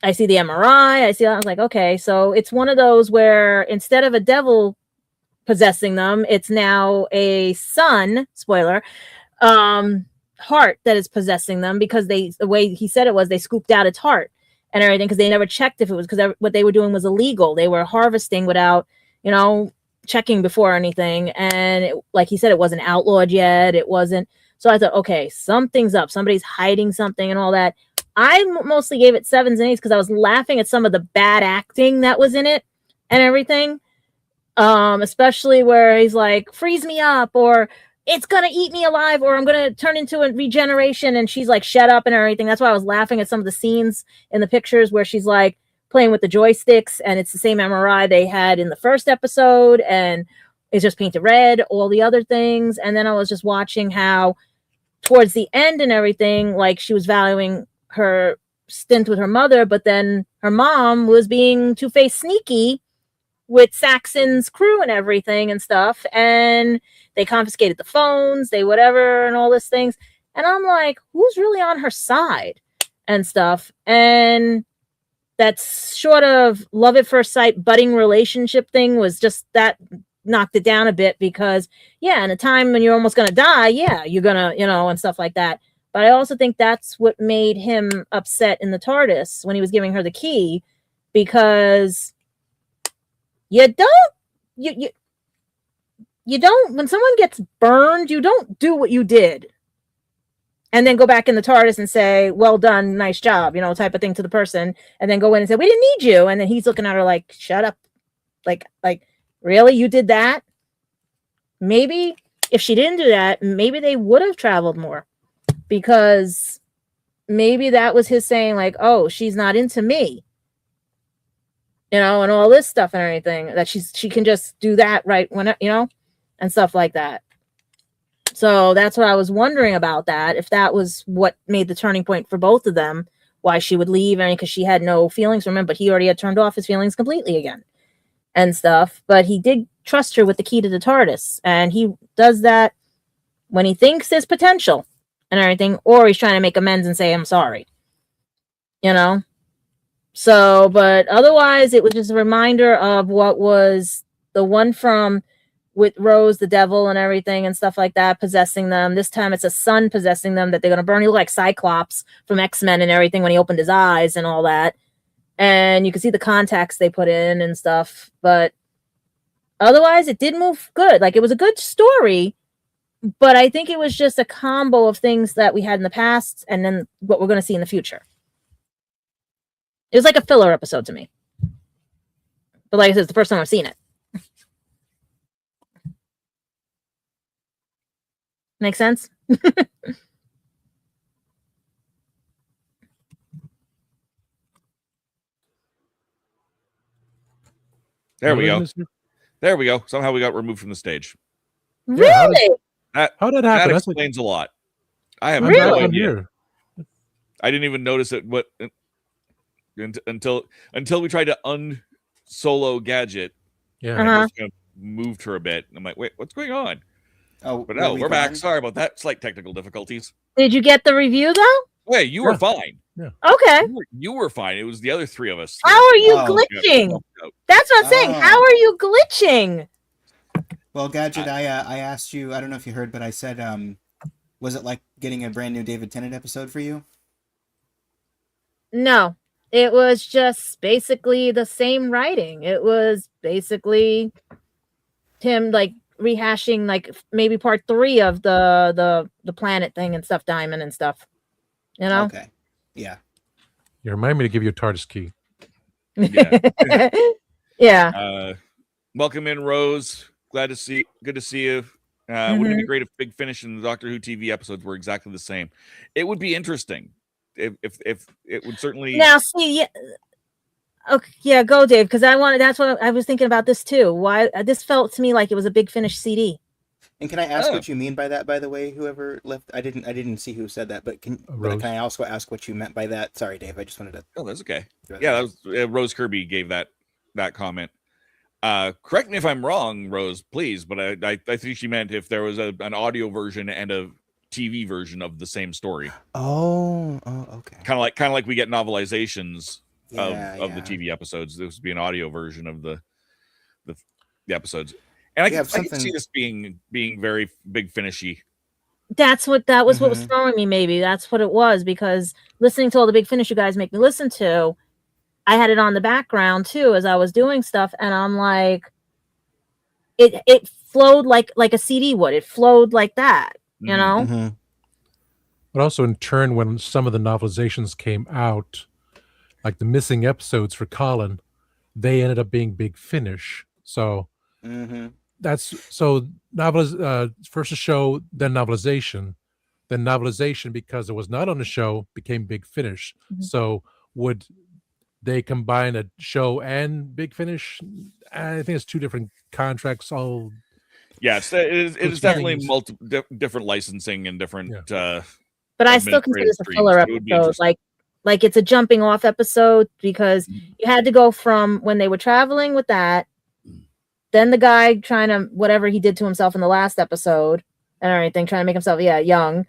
I see the MRI. I was like, okay, so it's one of those where instead of a devil possessing them, it's now a son, spoiler, heart that is possessing them, because the way he said it was they scooped out its heart and everything, because they never checked if it was, because what they were doing was illegal. They were harvesting without, you know, checking before anything. And it, like he said, it wasn't outlawed yet. It wasn't. So I thought, okay, something's up. Somebody's hiding something and all that. I mostly gave it 7s and 8s because I was laughing at some of the bad acting that was in it and everything. Especially where he's like, freeze me up, or it's gonna eat me alive, or I'm gonna turn into a regeneration, and she's like, shut up and everything. That's why I was laughing at some of the scenes in the pictures where she's like playing with the joysticks, and it's the same MRI they had in the first episode, and it's just painted red, all the other things. And then I was just watching how towards the end and everything, like she was valuing her stint with her mother, but then her mom was being two-faced sneaky with Saxon's crew and everything and stuff, and they confiscated the phones, they whatever, and all this things. And I'm like, who's really on her side and stuff? And that's short of love at first sight budding relationship thing was just that knocked it down a bit, because yeah, in a time when you're almost gonna die, yeah, you're gonna, you know, and stuff like that. But I also think that's what made him upset in the TARDIS when he was giving her the key, because you don't when someone gets burned, you don't do what you did and then go back in the TARDIS and say, well done, nice job, you know, type of thing to the person, and then go in and say, we didn't need you. And then he's looking at her like, shut up. Like, really? You did that? Maybe if she didn't do that, maybe they would have traveled more, because maybe that was his saying, like, oh, she's not into me, you know, and all this stuff and everything, that she can just do that right when, you know, and stuff like that. So that's what I was wondering about, that if that was what made the turning point for both of them, why she would leave, and because she had no feelings for him, but he already had turned off his feelings completely again and stuff. But he did trust her with the key to the TARDIS, and he does that when he thinks there's potential and everything, or he's trying to make amends and say, I'm sorry, you know. So, but otherwise, it was just a reminder of what was the one from with Rose, the devil, and everything and stuff like that, possessing them. This time it's a son possessing them that they're going to burn. He looked like Cyclops from X-Men and everything when he opened his eyes and all that. And you can see the contacts they put in and stuff. But otherwise, it did move good. Like, it was a good story, but I think it was just a combo of things that we had in the past and then what we're going to see in the future. It was like a filler episode to me. But like I said, it's the first time I've seen it. Make sense? There we go. There we go. Somehow we got removed from the stage. Really? How did that happen? That explains a lot. I have no idea. I didn't even notice it until we tried to unsolo Gadget. Yeah. And I just kind of moved her a bit. I'm like, wait, what's going on? Oh, but no, we're back. Sorry about that. Slight technical difficulties. Did you get the review though? Wait, you were fine. Yeah. Okay. You were fine. It was the other three of us. How are you glitching? That's what I'm saying. How are you glitching? Well, Gadget, I asked you. I don't know if you heard, but I said, was it like getting a brand new David Tennant episode for you? No, it was just basically the same writing. It was basically him like rehashing like maybe part 3 of the planet thing and stuff, Diamond and stuff. You know? Okay. Yeah. You remind me to give you a TARDIS key. Yeah. Yeah. Welcome in, Rose. Good to see you. Wouldn't it be great if Big Finish and the Doctor Who TV episodes were exactly the same? It would be interesting. If it would certainly. Now, see, yeah. Okay, yeah, go, Dave, because that's what I was thinking about this too. Why this felt to me like it was a Big Finish CD. And can I ask what you mean by that? By the way, whoever left, I didn't see who said that, but can I also ask what you meant by that? Sorry, Dave, I just wanted to. Oh, that's okay. Yeah, that was Rose Kirby gave that comment. Correct me if I'm wrong, Rose, please, but I think she meant if there was an audio version and a TV version of the same story. Oh, okay. Kind of like we get novelizations of the TV episodes. This would be an audio version of the episodes, and I can see this being very Big Finishy. That was what was throwing me. Maybe that's what it was, because listening to all the Big Finish you guys make me listen to, I had it on the background too as I was doing stuff, and I'm like, it flowed like a CD would. It flowed like that, you know. Mm-hmm. But also, in turn, when some of the novelizations came out, like the missing episodes for Colin, they ended up being Big Finish. So that's first a show, then novelization, because it was not on the show became Big Finish. So would they combine a show and Big Finish? I think it's 2 different contracts. All yes, it is definitely different licensing and different. But I still consider this a filler episode. Like it's a jumping off episode, because you had to go from when they were traveling with that, then the guy trying to whatever he did to himself in the last episode and everything, trying to make himself young,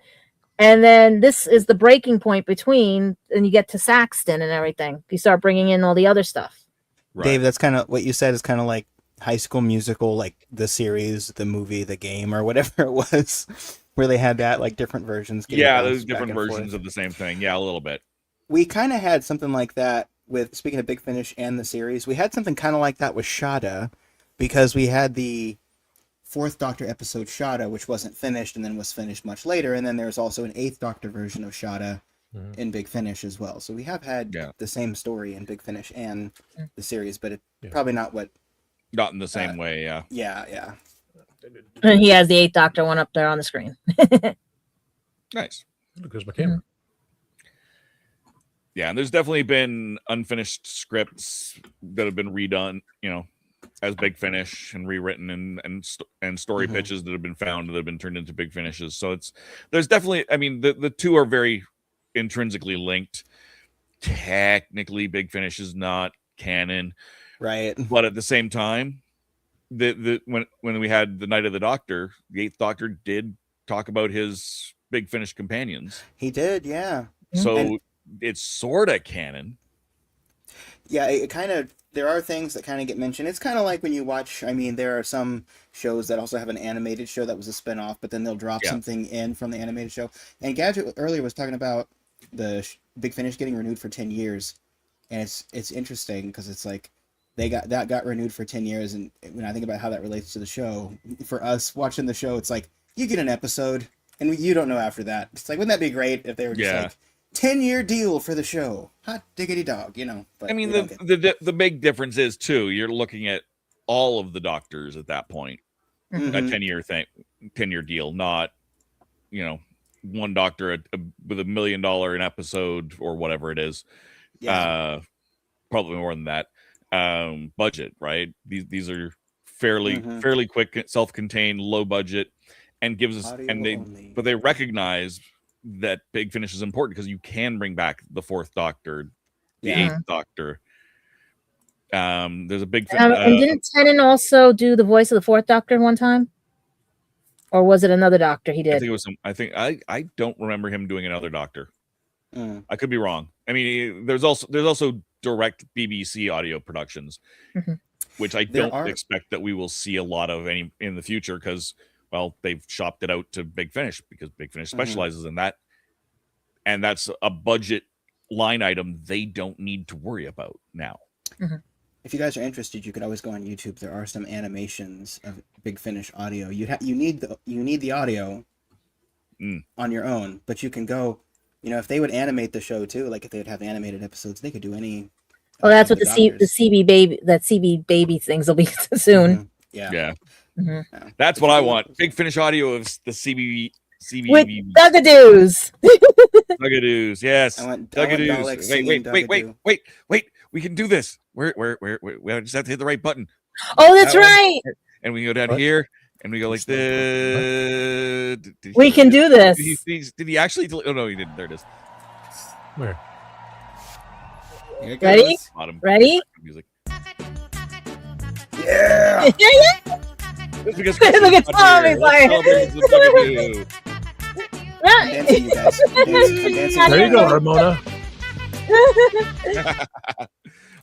and then this is the breaking point between, and you get to Saxton and everything. You start bringing in all the other stuff. Right. Dave, that's kind of what you said is kind of like High School Musical, like the series, the movie, the game, or whatever it was, where they had that like different versions. Yeah, there's different versions of the same thing. Yeah, a little bit. We kind of had something like that with, speaking of Big Finish and the series, we had something kind of like that with Shada, because we had the 4th Doctor episode Shada, which wasn't finished and then was finished much later, and then there's also an 8th Doctor version of Shada in Big Finish as well. So we have had the same story in Big Finish and the series, but probably not in the same way. Yeah. And he has the 8th Doctor one up there on the screen. Nice. There's my camera. Yeah, and there's definitely been unfinished scripts that have been redone, as Big Finish and rewritten, and story pitches that have been found that have been turned into Big Finishes. So there's definitely, I mean, the 2 are very intrinsically linked. Technically, Big Finish is not canon, right? But at the same time, when we had the Night of the Doctor, the 8th Doctor did talk about his Big Finish companions. He did, yeah. So it's sort of canon. Yeah, it kind of, there are things that kind of get mentioned. It's kind of like when you watch, I mean, there are some shows that also have an animated show that was a spin-off, but then they'll drop something in from the animated show. And Gadget earlier was talking about the Big Finish getting renewed for 10 years. And it's interesting because it's like that got renewed for 10 years. And when I think about how that relates to the show, for us watching the show, it's like you get an episode and you don't know after that. It's like, wouldn't that be great if they were just like 10-year deal for the show? Hot diggity dog, you know. But I mean, the big difference is too, you're looking at all of the doctors at that point. A 10-year deal, not, you know, one doctor with $1 million an episode or whatever it is. Probably more than that. Budget, right? These are fairly quick, self-contained, low budget, and gives us but they recognize that Big Finish is important because you can bring back the Fourth Doctor, the Eighth Doctor. There's a big and didn't Tennant also do the voice of the Fourth Doctor one time, or was it another Doctor he did? I think I don't remember him doing another Doctor. I could be wrong. I mean, there's also direct BBC audio productions, which I don't expect that we will see a lot of any in the future because, well, they've shopped it out to Big Finish because Big Finish specializes in that, and that's a budget line item they don't need to worry about now. If you guys are interested, you could always go on YouTube. There are some animations of Big Finish audio. You need the audio on your own, but you can go. You know, if they would animate the show too, like if they would have animated episodes, they could do any. Well, that's what the CB baby things will be soon. Yeah. That's what I want. Big Finish audio of the CB with Dugadoos. Dugadoos, yes. Dugadoos. Wait. We can do this. We just have to hit the right button. Oh, that's right. And we go down here. And we go like this. We can do this. Did he actually? Oh no, he didn't. There it is. Where? Ready? Ready? Music. Yeah. Look at Tom. He's like. Dancing, you guys. Dancing. There you go, Ramona.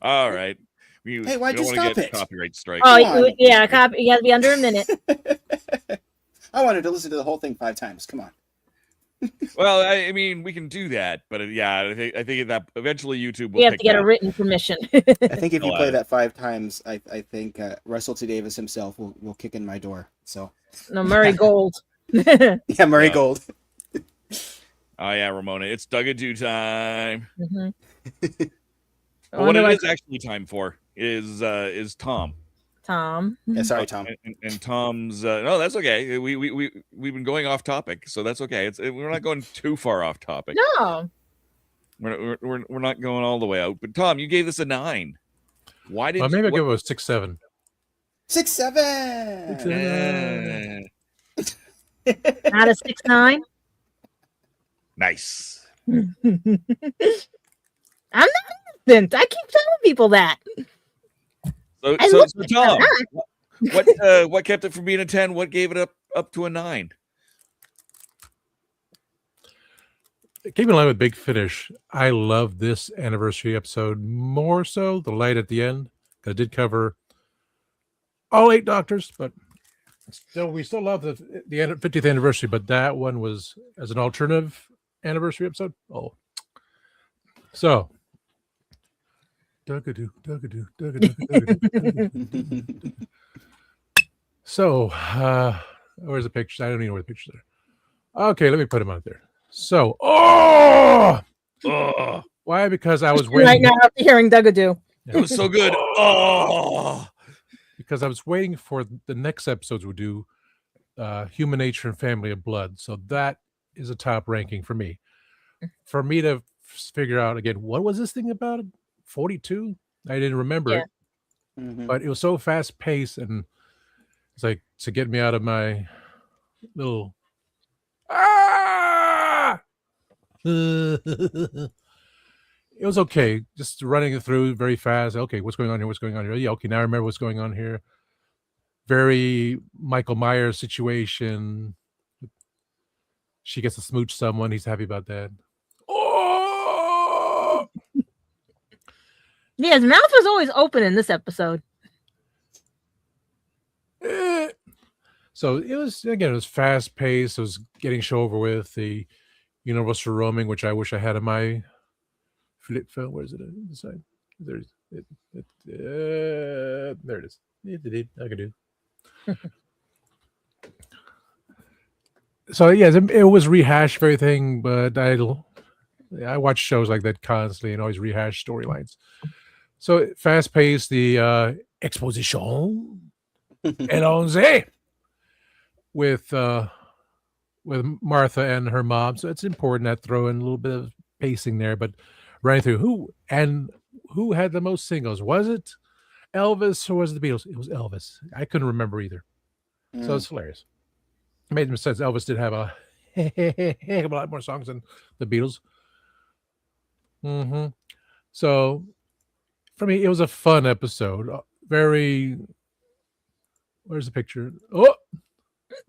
All right. Hey, why'd you stop it? Copyright strike. Oh, yeah, you got to be under a minute. I wanted to listen to the whole thing 5 times. Come on. Well, I mean, we can do that, but I think that eventually YouTube will. We have to get a written permission. I think if you play that 5 times, I think Russell T. Davis himself will kick in my door. So. No, Murray Gold. Yeah, Murray Gold. Oh yeah, Ramona, it's Dugadoo time. What it is actually time for is Tom. Yeah, sorry, Tom. And Tom's no, that's okay. We've been going off topic, so that's okay. We're not going too far off topic. No, we're not going all the way out. But Tom, you gave this a 9. Why did? Maybe I give it a 6-7. 6-7. Not a 6-9. Nice. I'm not innocent. I keep telling people that. So Tom, what kept it from being a 10? What gave it up to a 9? Keeping in line with Big Finish, I love this anniversary episode more so the light at the end. I did cover all 8 doctors, but we still love the 50th anniversary. But that one was as an alternative anniversary episode. Oh, so. Dugadoo. So, where's the picture? I don't even know where the pictures are. Okay, let me put them out there. So, why? Because I was waiting. Right now, after hearing Dugadoo. It was so good. Because I was waiting for the next episodes we'll do Human Nature and Family of Blood. So that is a top ranking for me. For me to figure out again, what was this thing about? 42? I didn't remember it, but it was so fast paced, and it's like to get me out of my little it was okay, just running it through very fast. Okay, what's going on here? Yeah, okay, now I remember what's going on here. Very Michael Myers situation. She gets to smooch someone. He's happy about that. Yeah, his mouth was always open in this episode. So it was fast paced. It was getting show over with. The universal roaming, which I wish I had in my flip phone. Where is it? Inside. There it is. I can do. So yes, it was rehash of everything, but I watch shows like that constantly and always rehash storylines. So fast paced, the exposition and 11 with Martha and her mom. So it's important that throw in a little bit of pacing there, but running through who had the most singles? Was it Elvis or was it the Beatles? It was Elvis. I couldn't remember either. So it's hilarious. It made sense. Elvis did have a lot more songs than the Beatles. So for me, it was a fun episode. Very. Where's the picture? Oh,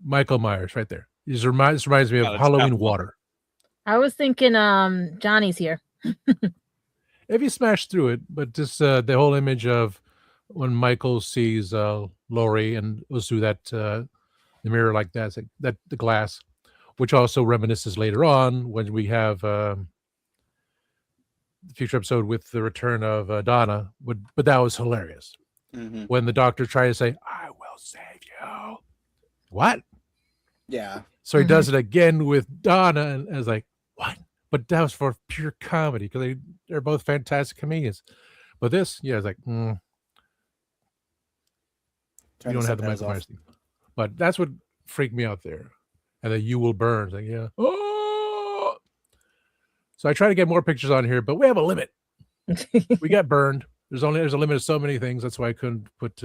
Michael Myers right there. This reminds me of Halloween Water. I was thinking Johnny's here. If you smash through it, but just the whole image of when Michael sees Laurie and goes through that the mirror like that, the glass, which also reminisces later on when we have the future episode with the return of Donna. But that was hilarious. When the doctor tried to say, "I will save you." What? Yeah. So he does it again with Donna, and I was like, "What?" But that was for pure comedy because they're both fantastic comedians. But this, yeah, it's like, you don't have the Michael Myers thing. But that's what freaked me out there. And then "You Will Burn." Like, yeah. Oh! So I try to get more pictures on here, but we have a limit. We got burned. There's a limit of so many things. That's why I couldn't put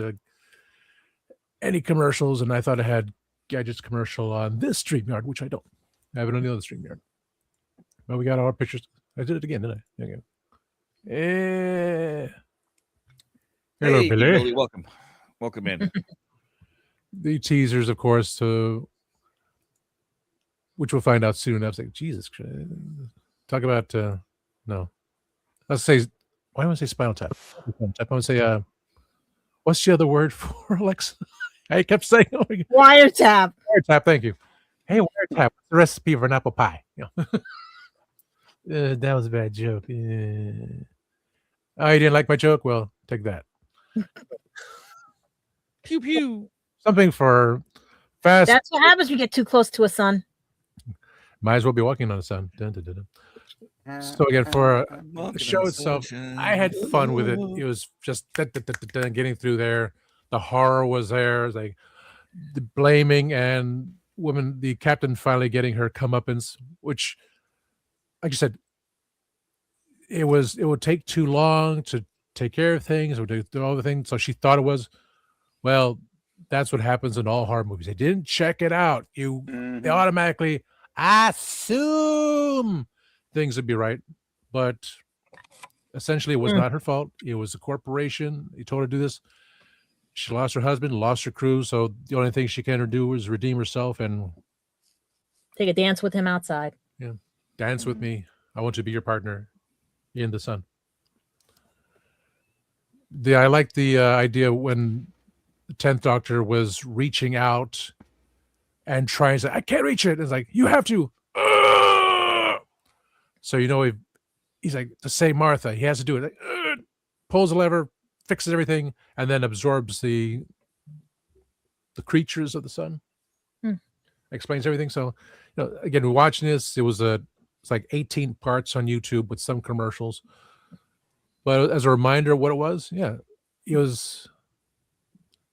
any commercials. And I thought I had Gadgets commercial on this StreamYard, which I don't. I have it on the other StreamYard. But we got all our pictures. I did it again, didn't I? Okay. Hello, hey, Billy. Billy. Welcome in. The teasers, of course, which we'll find out soon. I was like, Jesus Christ. Talk about, no. Let's say, why do I want to say Spinal Tap? I want to say, what's the other word for Alexa? I kept saying, Wiretap. Wiretap, thank you. Hey, Wiretap, what's the recipe for an apple pie? That was a bad joke. Oh, you didn't like my joke? Well, take that. Pew pew. Something for fast. That's what happens when you get too close to a sun. Might as well be walking on the sun. Dun, dun, dun, dun. So again, for the show itself, I had fun with it. It was just getting through there. The horror was there. It was like the blaming and the captain finally getting her comeuppance, which, like you said, it would take too long to take care of things. It would do all the things. So she thought it was, well, that's what happens in all horror movies. They didn't check it out. They automatically assume things would be right, but essentially it was not her fault. It was a corporation. He told her to do this. She lost her husband, lost her crew, so the only thing she can do is redeem herself and take a dance with him outside. Yeah, dance with me. I want to be your partner in the sun. I like the idea when the 10th Doctor was reaching out and trying to say, "I can't reach it." It's like, you have to. So he's like, to save Martha, he has to do it. Like, pulls the lever, fixes everything, and then absorbs the creatures of the sun. Explains everything. So, again, we're watching this. It's like 18 parts on YouTube with some commercials. But as a reminder of what it was, it was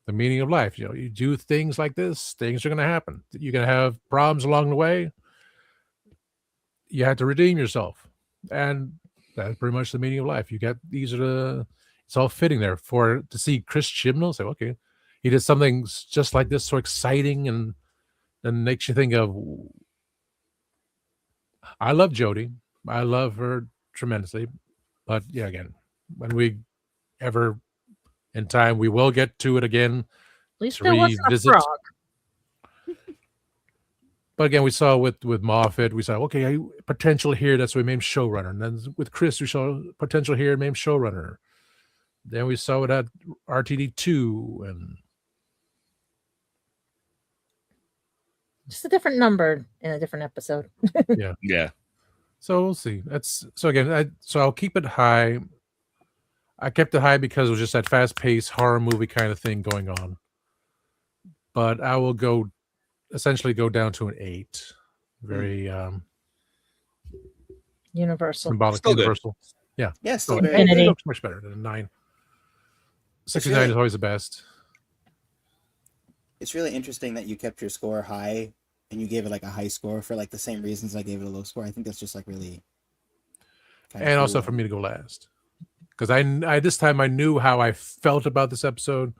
the meaning of life. You do things like this, things are going to happen. You're going to have problems along the way. You have to redeem yourself. And that's pretty much the meaning of life. It's all fitting there to see Chris Chibnall say, okay, he did something just like this, so exciting and makes you think of, I love Jodie. I love her tremendously. But yeah, again, when we ever in time, we will get to it again. At least there wasn't a frog. But again, we saw with Moffat, we saw, okay, potential here. That's why we named showrunner. And then with Chris, we saw potential here, named showrunner. Then we saw it at RTD2 and just a different number in a different episode. Yeah. So we'll see. So I'll keep it high. I kept it high because it was just that fast-paced horror movie kind of thing going on. But I will essentially go down to an 8. Very universal. Symbolic, still universal. Good. Yeah. Yes, So very it looks much better than a 9. 69 is always the best. It's really interesting that you kept your score high and you gave it like a high score for like the same reasons I gave it a low score. I think that's just like really. And also for me to go last, because I this time I knew how I felt about this episode.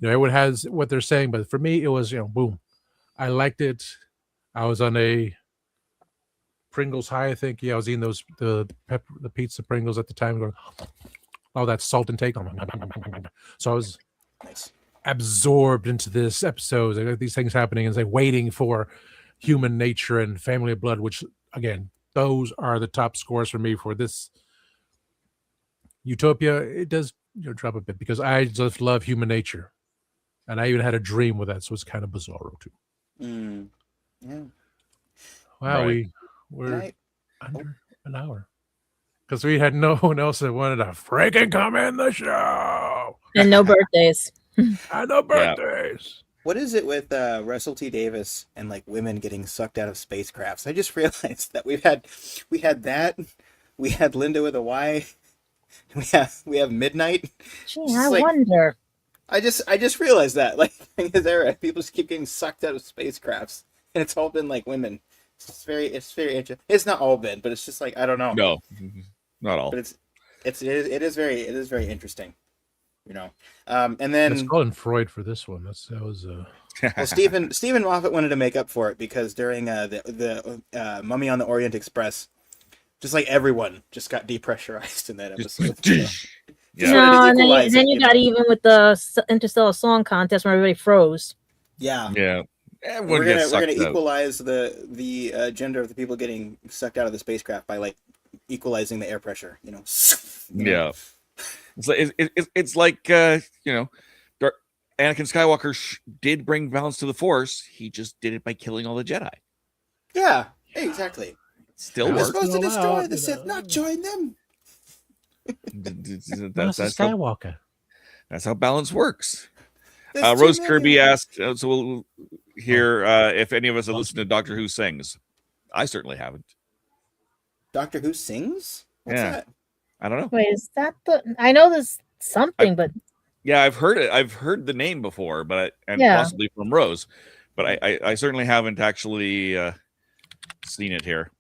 Everyone has what they're saying, but for me it was boom. I liked it. I was on a Pringles high. I think I was eating the pizza Pringles at the time, going, oh, that salt intake. So I was absorbed into this episode. These things happening and waiting for human nature and family of blood, which again, those are the top scores for me for this Utopia. It does drop a bit because I just love human nature, and I even had a dream with that, so it's kind of bizarro too. Yeah. Wow, right. we're under an hour because we had no one else that wanted to freaking come in the show, and no birthdays. And no birthdays. Yeah. What is it with Russell T. Davis and like women getting sucked out of spacecrafts? I just realized that we had that, we had Linda with a Y, we have Midnight. Gee, I wonder. I just realized that in his era, people just keep getting sucked out of spacecrafts, and it's all been like women. It's very interesting. It's not all been, but it's just like I don't know. No, not all. But it is very interesting. And then it's calling Freud for this one. That was well, Stephen Moffat wanted to make up for it because during the Mummy on the Orient Express, just like everyone just got depressurized in that episode. And then you got even with the Interstellar Song Contest where everybody froze. Yeah. Everyone We're gonna equalize the gender of the people getting sucked out of the spacecraft by like equalizing the air pressure. Yeah. It's like Anakin Skywalker did bring balance to the Force. He just did it by killing all the Jedi. Yeah, exactly. Still works. We're supposed to destroy the Sith, not join them. That's Skywalker. That's how balance works. Rose Kirby asked, so we'll hear if any of us have listened to Doctor Who Sings. I certainly haven't. Doctor Who Sings? What's that? I don't know. Wait, is that I know there's something, but yeah, I've heard it. I've heard the name before, but possibly from Rose, but I certainly haven't actually seen it here.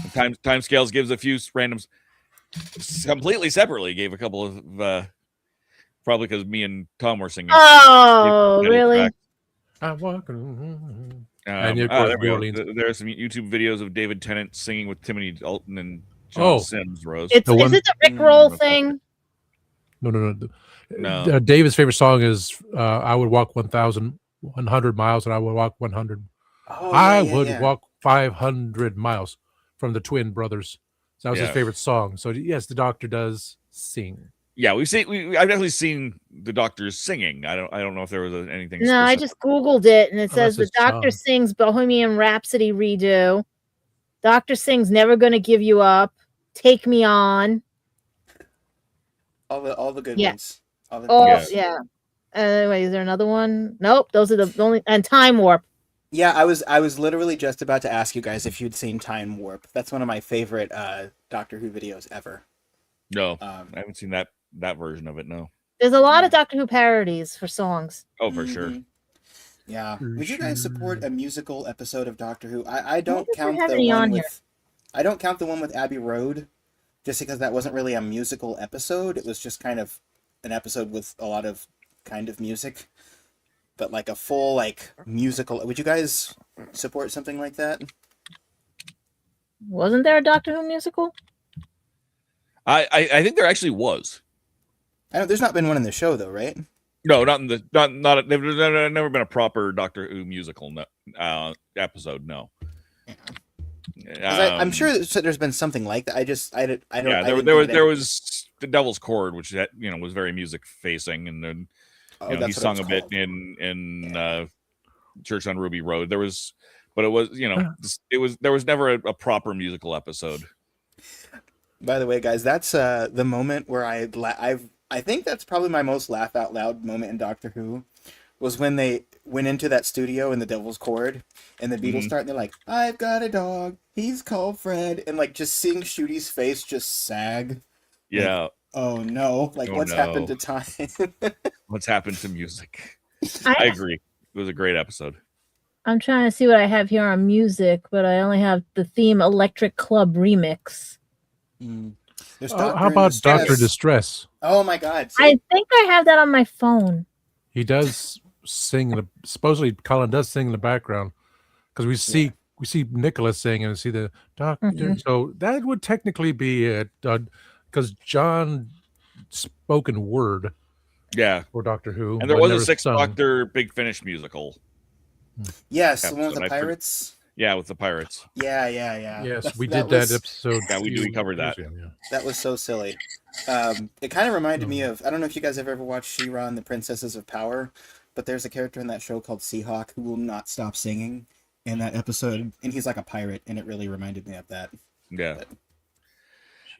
Timescales gives a few randoms completely separately. Gave a couple of probably because me and Tom were singing. Oh, really? I'm walking. There we go. There are some YouTube videos of David Tennant singing with Timothy Dalton and John Sims. Rose. Is it the Rickroll thing? No. David's favorite song is "I would walk 1,100 miles, and I would walk 100. I would walk 500 miles." From the Twin Brothers. So that was his favorite song. So yes, the Doctor does sing. Yeah, I've definitely seen the Doctor singing. I don't know if there was anything. No, I just Googled it and it says the Doctor sings Bohemian Rhapsody redo. Doctor sings Never Gonna Give You Up. Take Me On. All the good ones. Yeah. Wait, is there another one? Nope. Those are the only, and Time Warp. Yeah, I was literally just about to ask you guys if you'd seen Time Warp. That's one of my favorite Doctor Who videos ever. No, I haven't seen that version of it. No. There's a lot of Doctor Who parodies for songs. Oh, for sure. Yeah. Would you guys support a musical episode of Doctor Who? I don't count the one with I don't count the one with Abbey Road, just because that wasn't really a musical episode. It was just kind of an episode with a lot of kind of music. But like a full like musical, would you guys support something like that? Wasn't there a Doctor Who musical? I think there actually was. I know there's not been one in the show though, right? No, not in the not. There's never been a proper Doctor Who musical episode. No. I'm sure there's been something like that. I don't. Yeah, there was the Devil's Chord, which was very music facing, and then he sung a bit in Church on Ruby Road. There was there was never a proper musical episode. By the way, guys, that's the moment where I think that's probably my most laugh out loud moment in Doctor Who, was when they went into that studio in the Devil's Chord and the Beatles start and they're like, "I've got a dog, he's called Fred," and like just seeing Shooty's face just sag. Yeah. Like, oh no! Like what's happened to time? What's happened to music? I agree. It was a great episode. I'm trying to see what I have here on music, but I only have the theme Electric Club Remix. How about Dr. Distress? Oh my God! I think I have that on my phone. He does sing. Supposedly, Colin does sing in the background because we see Nicholas sing and see the doctor. So that would technically be it, because John spoken word. Yeah, for Doctor Who, and there was a Sixth Doctor Big Finish musical. Yes, the one with the pirates. Yeah, with the pirates. Yeah. Yes, we did that episode. Yeah, we covered that. That was so silly. It kind of reminded me of, I don't know if you guys have ever watched She-Ra and the Princesses of Power, but there's a character in that show called Seahawk who will not stop singing in that episode, and he's like a pirate, and it really reminded me of that. Yeah.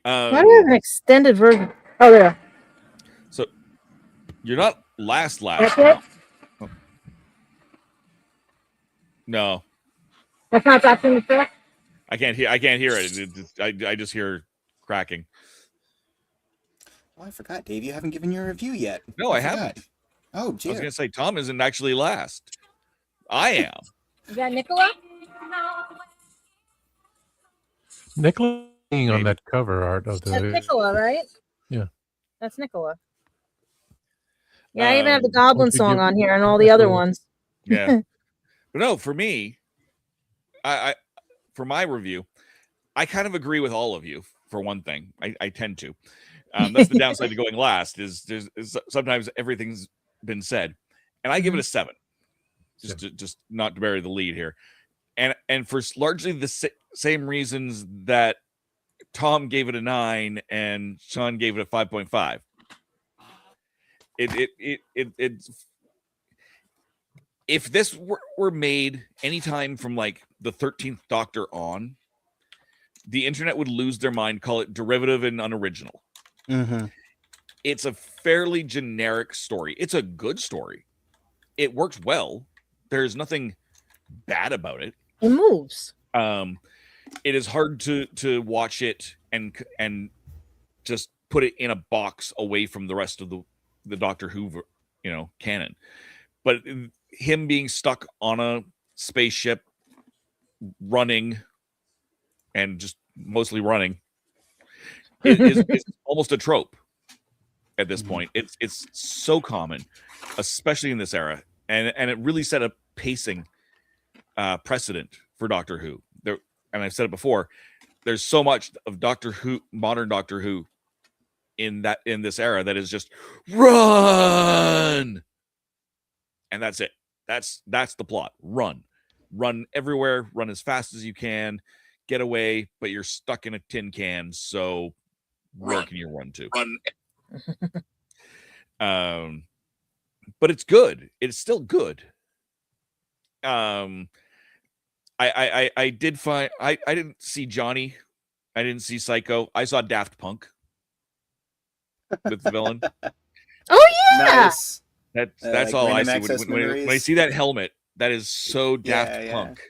Why do we have an extended version? Oh, there. So you're not last. That's it? Oh. No. That's not Doctor the track? I can't hear it. I just hear cracking. Oh, I forgot, Dave. You haven't given your review yet. No, I haven't. Oh, I dear. was going to say, Tom isn't actually last. I am. You got Nicola? Nicola on that cover art of the. That's Nicola, right? Yeah. That's Nicola. Yeah, I even have the Goblin song on here and all the other ones. Yeah. But no, for me, I for my review, I kind of agree with all of you. For one thing, I tend to. That's the downside to going last. Is sometimes everything's been said, and I give it a 7. Just not to bury the lead here, and for largely the same reasons that Tom gave it a 9 and Sean gave it a 5.5. It's if this were made anytime from like the 13th Doctor on, the internet would lose their mind, call it derivative and unoriginal. It's a fairly generic story. It's a good story. It works well. There's nothing bad about it. It moves. It is hard to watch it and just put it in a box away from the rest of the Doctor Who, canon. But him being stuck on a spaceship running and just mostly running is almost a trope at this point. It's so common, especially in this era, and it really set a pacing precedent for Doctor Who. And I've said it before, there's so much of Doctor Who, modern Doctor Who, in this era that is just run, and that's it. That's the plot. Run everywhere. Run as fast as you can. Get away, but you're stuck in a tin can. So where can you run to? But it's good. It's still good. I did find I didn't see Johnny. I didn't see Psycho. I saw Daft Punk with the villain. Oh yeah. Nice. That's all I see when I see that helmet. That is so Daft Punk.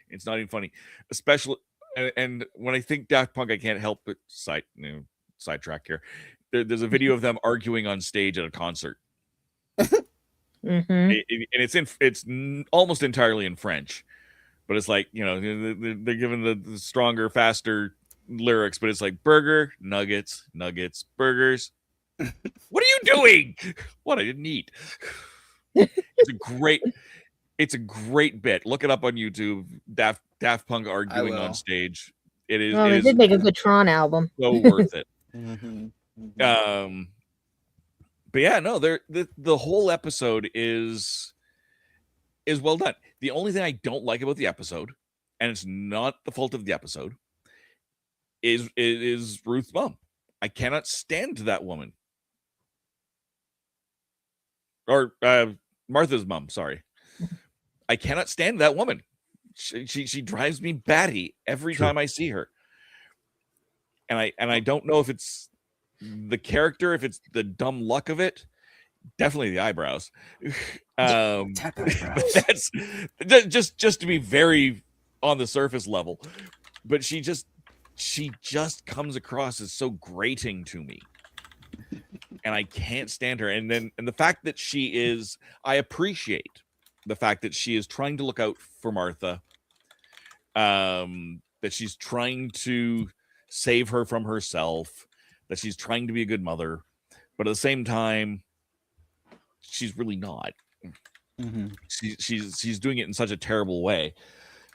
It's not even funny, especially and when I think Daft Punk, I can't help but sidetrack here. There's a video of them arguing on stage at a concert, and it's almost entirely in French, but it's like they're given the stronger, faster lyrics, but it's like burger, nuggets, burgers. What are you doing? What? I didn't eat. It's a great bit. Look it up on YouTube. Daft Punk arguing on stage. It is. Well, they did make a good Tron album. So worth it. But yeah, no, the whole episode is well done. The only thing I don't like about the episode, and it's not the fault of the episode, is Ruth's mom. I cannot stand that woman. Or Martha's mom, sorry. I cannot stand that woman. She drives me batty every time I see her. And I don't know if it's the character, if it's the dumb luck of it. Definitely the eyebrows. But that's just to be very on the surface level. But she just comes across as so grating to me. And I can't stand her. And the fact that I appreciate the fact that she is trying to look out for Martha. That she's trying to save her from herself, that she's trying to be a good mother, but at the same time, she's really not. Mm-hmm. She's doing it in such a terrible way.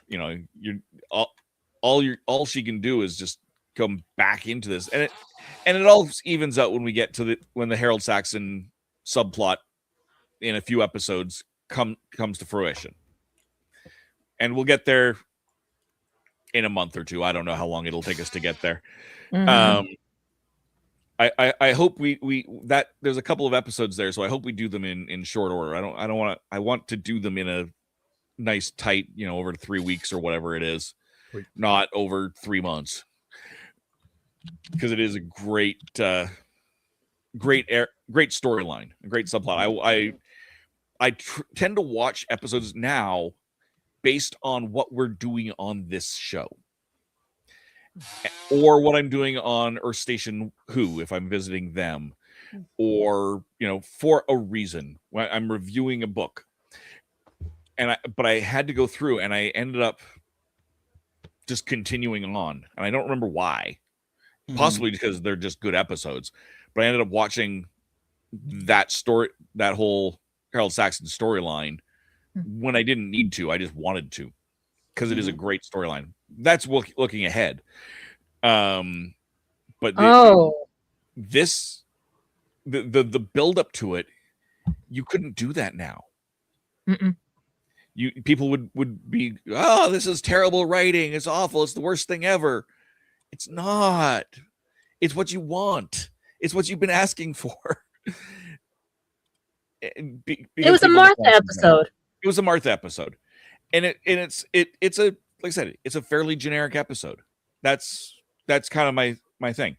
You know, all she can do is just come back into this, and it all evens out when we get to when the Harold Saxon subplot in a few episodes comes to fruition, and we'll get there in a month or two. I don't know how long it'll take us to get there. Mm-hmm. I hope that there's a couple of episodes there, so I hope we do them in short order. I want to do them in a nice tight, over 3 weeks or whatever it is, not over 3 months, because it is a great storyline, a great subplot. I tend to watch episodes now based on what we're doing on this show, or what I'm doing on Earth Station Who, if I'm visiting them, or for a reason. When I'm reviewing a book, but I had to go through, and I ended up just continuing on, and I don't remember why. Possibly because they're just good episodes, but I ended up watching that whole Harold Saxon storyline when I didn't need to. I just wanted to, because it is a great storyline. That's looking ahead. But this the build up to it, you couldn't do that now. People would be, oh, this is terrible writing, it's awful, it's the worst thing ever. It's not. It's what you want. It's what you've been asking for. It was a Martha episode. It was a Martha episode, and it's a, like I said, it's a fairly generic episode. That's kind of my thing.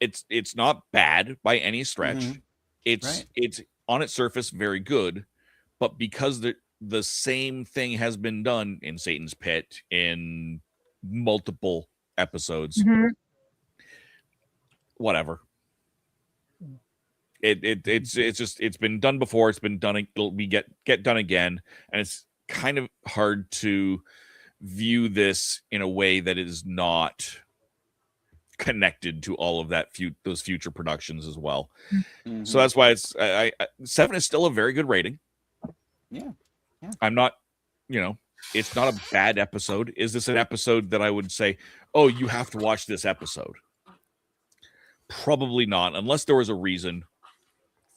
It's not bad by any stretch. It's on its surface very good, but because the same thing has been done in Satan's Pit in multiple episodes, whatever. It's been done before. It's been done. It'll be get done again, and it's kind of hard to view this in a way that is not connected to all of those future productions as well. So that's why it's 7 is still a very good rating. Yeah. I'm not, it's not a bad episode. Is this an episode that I would say, oh, you have to watch this episode? Probably not, unless there was a reason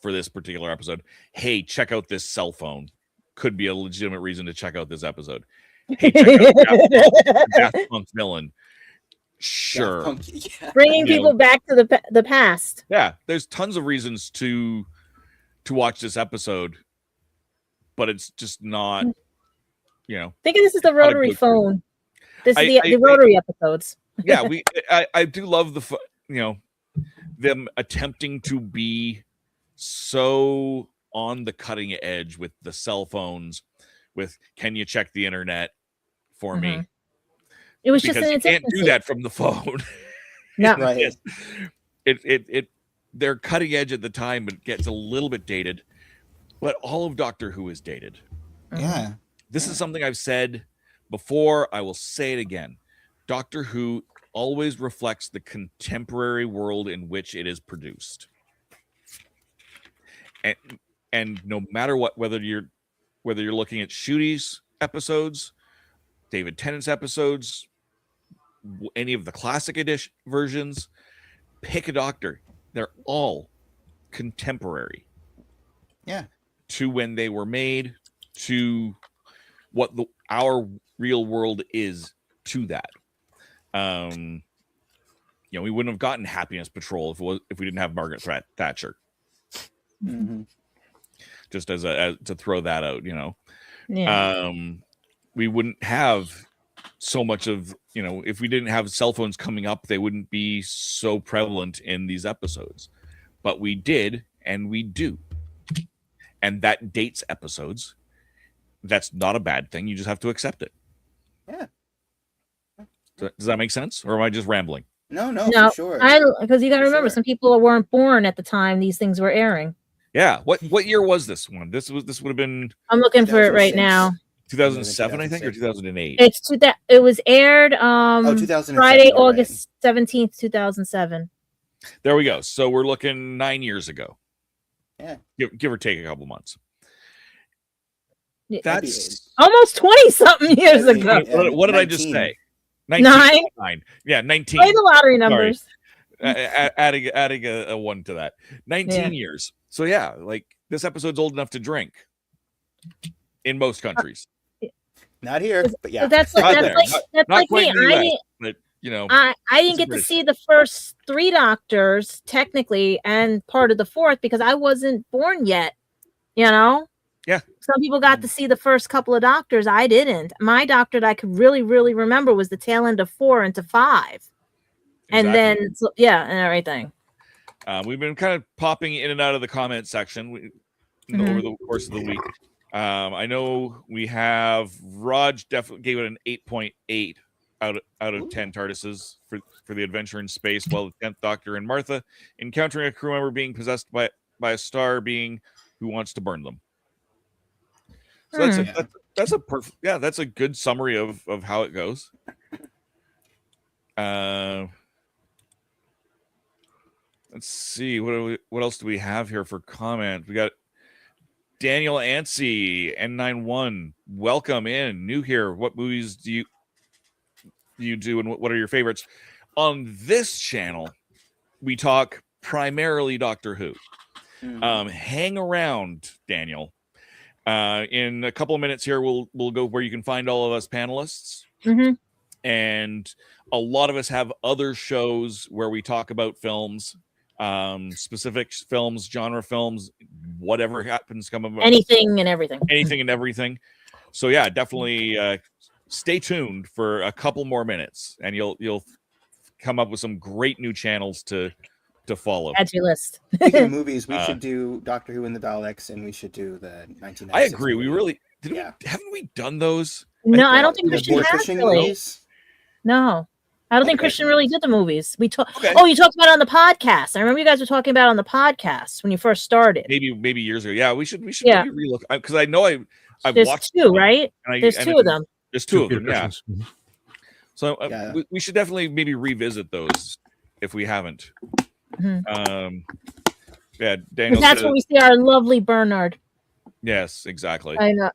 for this particular episode. Hey, check out this cell phone. Could be a legitimate reason to check out this episode. Hey, check out Daft Punk's villain. Sure. Bringing people back to the past. Yeah, there's tons of reasons to watch this episode, but it's just not, Thinking this is the rotary phone. This is the rotary episodes. Yeah, I do love them attempting to be so on the cutting edge with the cell phones, with can you check the internet for me? It was because just you can't do that from the phone. No, right. They're cutting edge at the time, but it gets a little bit dated. But all of Doctor Who is dated. Yeah. This is something I've said before. I will say it again. Doctor Who always reflects the contemporary world in which it is produced. And no matter what, whether you're looking at Ncuti's episodes, David Tennant's episodes, any of the classic edition versions, pick a Doctor. They're all contemporary. Yeah. To when they were made, to what our real world is to that. we wouldn't have gotten Happiness Patrol if we didn't have Margaret Thatcher. Mm-hmm. Just as to throw that out, Yeah. We wouldn't have so much of, if we didn't have cell phones coming up, they wouldn't be so prevalent in these episodes. But we did, and we do. And that dates episodes. That's not a bad thing. You just have to accept it. Yeah. Does that make sense? Or am I just rambling? No, for sure. Because you got to remember, some people weren't born at the time these things were airing. Yeah. What year was this one? This would have been. I'm looking for it right now. 2007, I think, or 2008. It was aired 2007, Friday, August 17th, 2007. There we go. So we're looking 9 years ago. Yeah. Give or take a couple months. Yeah, That's almost 20 something years ago. What did I just say? 9. Yeah, 19. Play the lottery numbers. Adding a 1 to that. 19 years. So yeah, like this episode's old enough to drink in most countries. Not here, but yeah. That's like me. But I didn't get to see the first 3 Doctors technically, and part of the 4th because I wasn't born yet. Yeah. Some people got to see the first couple of Doctors. I didn't. My Doctor that I could really, really remember was the tail end of 4 into 5. And then, and everything. We've been kind of popping in and out of the comment section over the course of the week. I know we have Raj definitely gave it an 8.8 out of 10 TARDISes for the adventure in space, while the 10th Doctor and Martha encountering a crew member being possessed by a star being who wants to burn them. So that's a perfect, that's a good summary of how it goes. Let's see, what else do we have here for comment? We got Daniel Ansi, N91. Welcome in, new here. What movies do you do, and what are your favorites? On this channel, we talk primarily Doctor Who. Hang around, Daniel. In a couple of minutes here, we'll go where you can find all of us panelists. And a lot of us have other shows where we talk about films, specific films, genre films, whatever happens to come about. Anything and everything. So yeah, definitely stay tuned for a couple more minutes, and you'll come up with some great new channels to follow. Add to your list. Speaking of movies, we should do Doctor Who and the Daleks, and we should do the 1996. I agree. We really haven't we done those? No, I don't think Christian has really. No, I don't think Christian really did the movies. We talked. Oh, you talked about it on the podcast. I remember you guys were talking about it on the podcast when you first started. Maybe years ago. Yeah, we should maybe relook, because I know I've watched 2, right? There's 2 of them. There's 2 of them. Yeah. So we should definitely maybe revisit those if we haven't. Daniel. That's when we see our lovely Bernard. Yes, exactly. I know.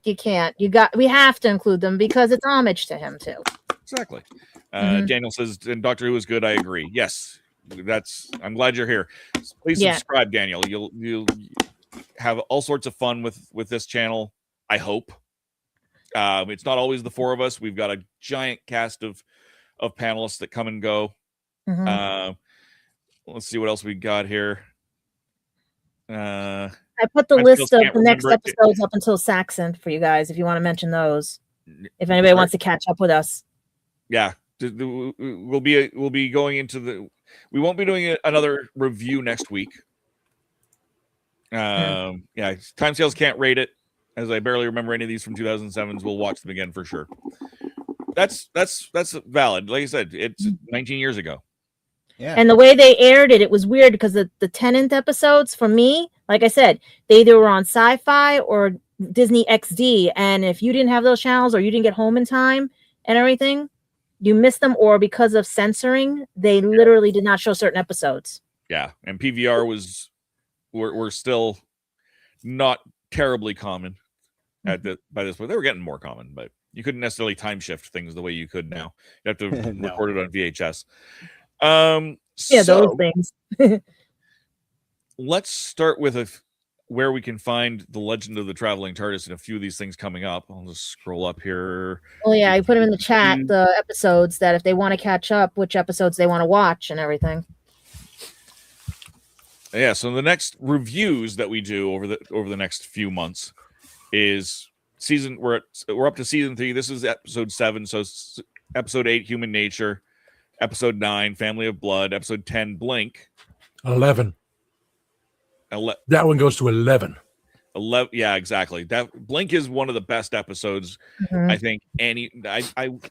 You can't. We have to include them because it's homage to him too. Exactly. Daniel says, and Doctor Who is good. I agree. Yes, I'm glad you're here. Please subscribe, Daniel. You'll have all sorts of fun with this channel, I hope. It's not always the 4 of us. We've got a giant cast of panelists that come and go. Let's see what else we got here. I put the list of the next episodes up until Saxon for you guys, if you want to mention those. If anybody wants to catch up with us. Yeah, we'll be going into we won't be doing another review next week. Timescales can't rate it, as I barely remember any of these from 2007s. We'll watch them again for sure. That's valid. Like I said, it's 19 years ago. Yeah. And the way they aired it was weird because the Tennant episodes, for me, like I said, they either were on Sci-Fi or Disney XD. And if you didn't have those channels or you didn't get home in time and everything, you missed them. Or because of censoring, they literally did not show certain episodes. Yeah. And PVR were still not terribly common by this point. They were getting more common, but you couldn't necessarily time shift things the way you could now. You have to record it on VHS. Those things. Let's start with where we can find the Legend of the Traveling TARDIS and a few of these things coming up. I'll just scroll up here. Oh yeah, I put them in the chat, the episodes that if they want to catch up, which episodes they want to watch and everything. Yeah, so the next reviews that we do over the next few months is we're up to season 3. This is episode 7, so episode 8, Human Nature, episode 9, Family of Blood, episode 10, Blink. 11. That one goes to 11. 11, yeah, exactly. That Blink is one of the best episodes. Mhm. I think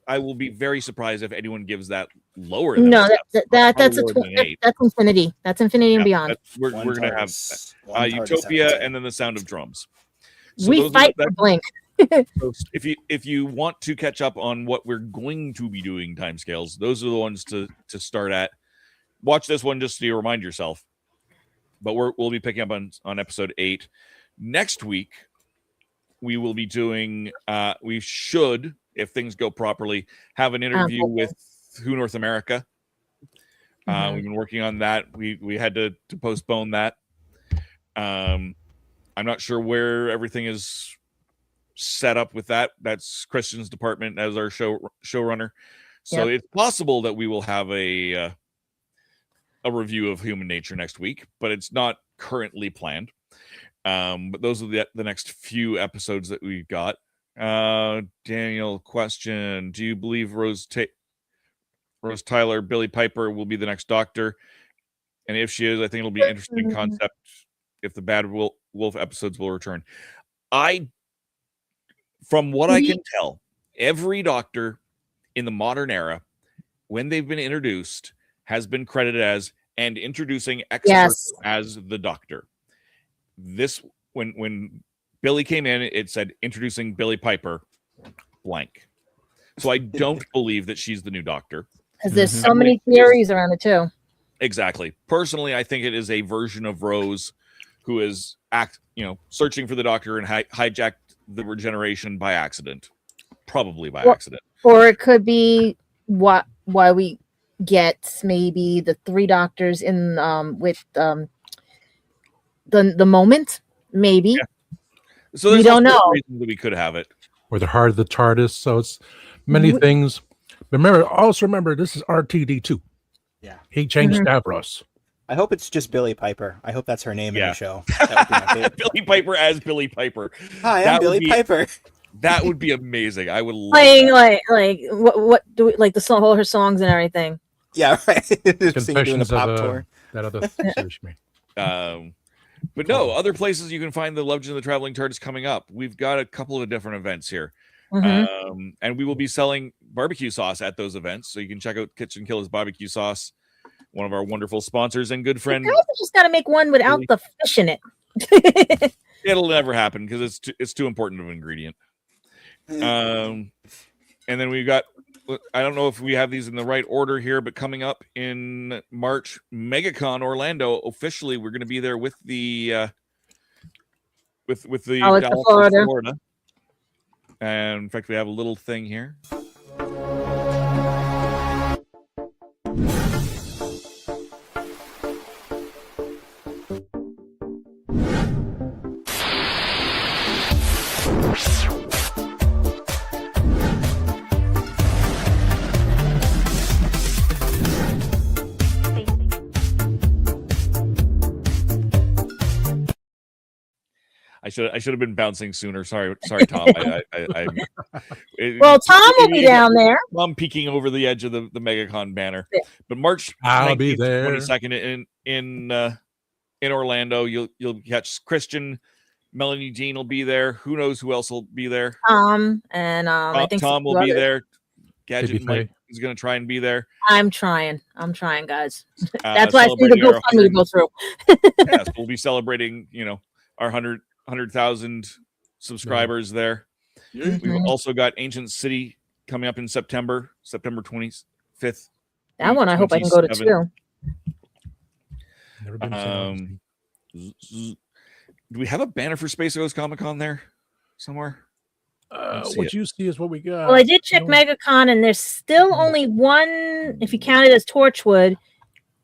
I will be very surprised if anyone gives that lower than No, that's lower than an 8. that's Infinity. That's Infinity and Beyond. We're gonna have Utopia and then The Sound of Drums. So We fight for Blink. So if you want to catch up on what we're going to be doing timescales, those are the ones to start at. Watch this one just so you remind yourself. But we'll be picking up on episode 8 next week. We will be doing. We should, if things go properly, have an interview with Who North America. We've been working on that. We had to postpone that. I'm not sure where everything is set up with that. That's Christian's department as our showrunner. So it's possible that we will have a review of Human Nature next week, but it's not currently planned. But those are the next few episodes that we've got. Daniel, question: do you believe Rose Tyler, Billy Piper will be the next Doctor? And if she is, I think it'll be an interesting concept if the Bad Wolf episodes will return. From what I can tell, every Doctor in the modern era, when they've been introduced, has been credited as and introducing experts as the Doctor. This when Billy came in, it said introducing Billy Piper blank. So I don't believe that she's the new Doctor. Because there's so many theories around it too. Exactly. Personally, I think it is a version of Rose who is searching for the Doctor and hijacked the regeneration by accident. Probably by accident. Or it could be why we get maybe the 3 Doctors in with the moment, maybe. Yeah. So we don't know reasons that we could have it. Or the heart of the TARDIS. So it's many things. Also remember, this is RTD2. Yeah. He changed Stavros. I hope it's just Billy Piper. I hope that's her name in the show. That would be my favorite. Billy Piper as Billy Piper. Hi, I'm Billy Piper. That would be amazing. I would love playing that. like what do we like the song, all her songs and everything. Yeah, right. Confessions of that other series. But no, other places you can find the Legend of the Traveling TARDIS coming up. We've got a couple of different events here. And we will be selling barbecue sauce at those events. So you can check out Kitchen Killer's barbecue sauce, one of our wonderful sponsors and good friend. You just got to make one without the fish in it. It'll never happen because it's too important of an ingredient. And then we've got, I don't know if we have these in the right order here, but coming up in March, MegaCon Orlando. Officially, we're going to be there with the Dallas, Florida. And in fact, we have a little thing here. I should have been bouncing sooner. Sorry, Tom. Well, Tom will be down there. I'm peeking over the edge of the MegaCon banner. Yeah. But March I'll be there. 22nd in Orlando. You'll catch Christian. Melanie Dean will be there. Who knows who else will be there? And I think Tom will be there. Gadget Mike is going to try and be there. I'm trying, guys. That's why I see the GoFundMe go through. Yes, we'll be celebrating, our 100,000 subscribers there. We've also got Ancient City coming up in September 25th. That one I hope I can go to too. Never been do we have a banner for Space Ghost Comic Con there somewhere? What you see is what we got. Well, I did check MegaCon, and there's still only one, if you count it as Torchwood,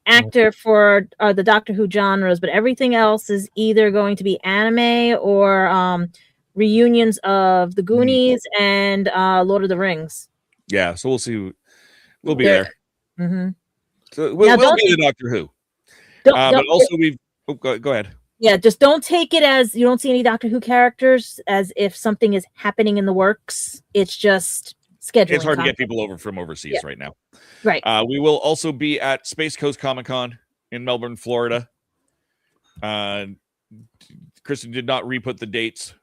actor for the Doctor Who genres, but everything else is either going to be anime or reunions of the Goonies and Lord of the Rings. Yeah, so we'll see. We'll be there. Mm-hmm. So we'll be the Doctor Who. But also we've go ahead. Yeah, just don't take it as you don't see any Doctor Who characters as if something is happening in the works. It's just scheduling. It's hard to get people over from overseas right now. Right. We will also be at Space Coast Comic-Con in Melbourne, Florida. Kristen did not re-put the dates.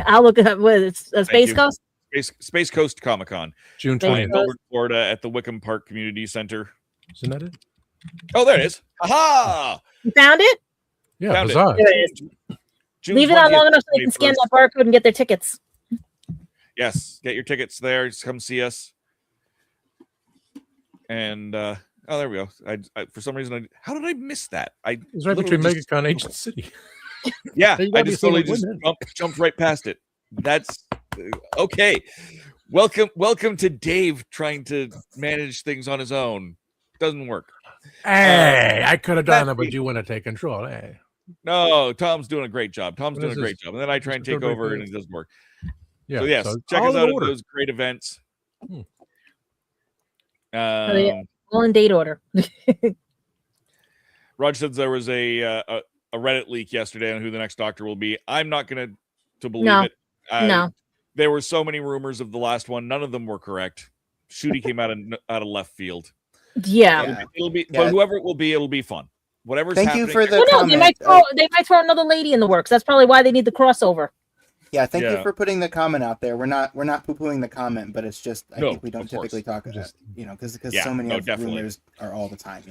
I'll look at what it's Space Coast. Space Coast Comic-Con. June 20th. 20th. Melbourne, Florida at the Wickham Park Community Center. Isn't that it? Oh, there it is. Aha! You found it? Yeah, Found bizarre. There it is. June Leave it on 20th, long enough so they can scan that barcode and get their tickets. Yes, get your tickets there. Just come see us. And there we go. I for some reason, how did I miss that? It's right between MegaCon Agent City. Yeah, You I gotta just be totally seeing just jumped right past it. That's okay. Welcome to Dave trying to manage things on his own. Doesn't work. Hey, I could have done it, but you want to take control. Hey. No, Tom's doing a great job. What is this? And then I try and take over and it doesn't work. Yeah, So yes, so check all us in out at order. those great events. All in date order. Raj says there was a Reddit leak yesterday on who the next Doctor will be. I'm not going to believe No. it. No. There were so many rumors of the last one. None of them were correct. Shooty came out of left field. Yeah. It'll be, but whoever it will be, it'll be fun. Whatever's Thank happening. you for the Well, no, comment. they might throw another lady in the works. That's probably why they need the crossover. Yeah, thank you for putting the comment out there. We're not poo-pooing the comment, but it's just I think we don't typically talk about it, because so many of the rumors are all the time,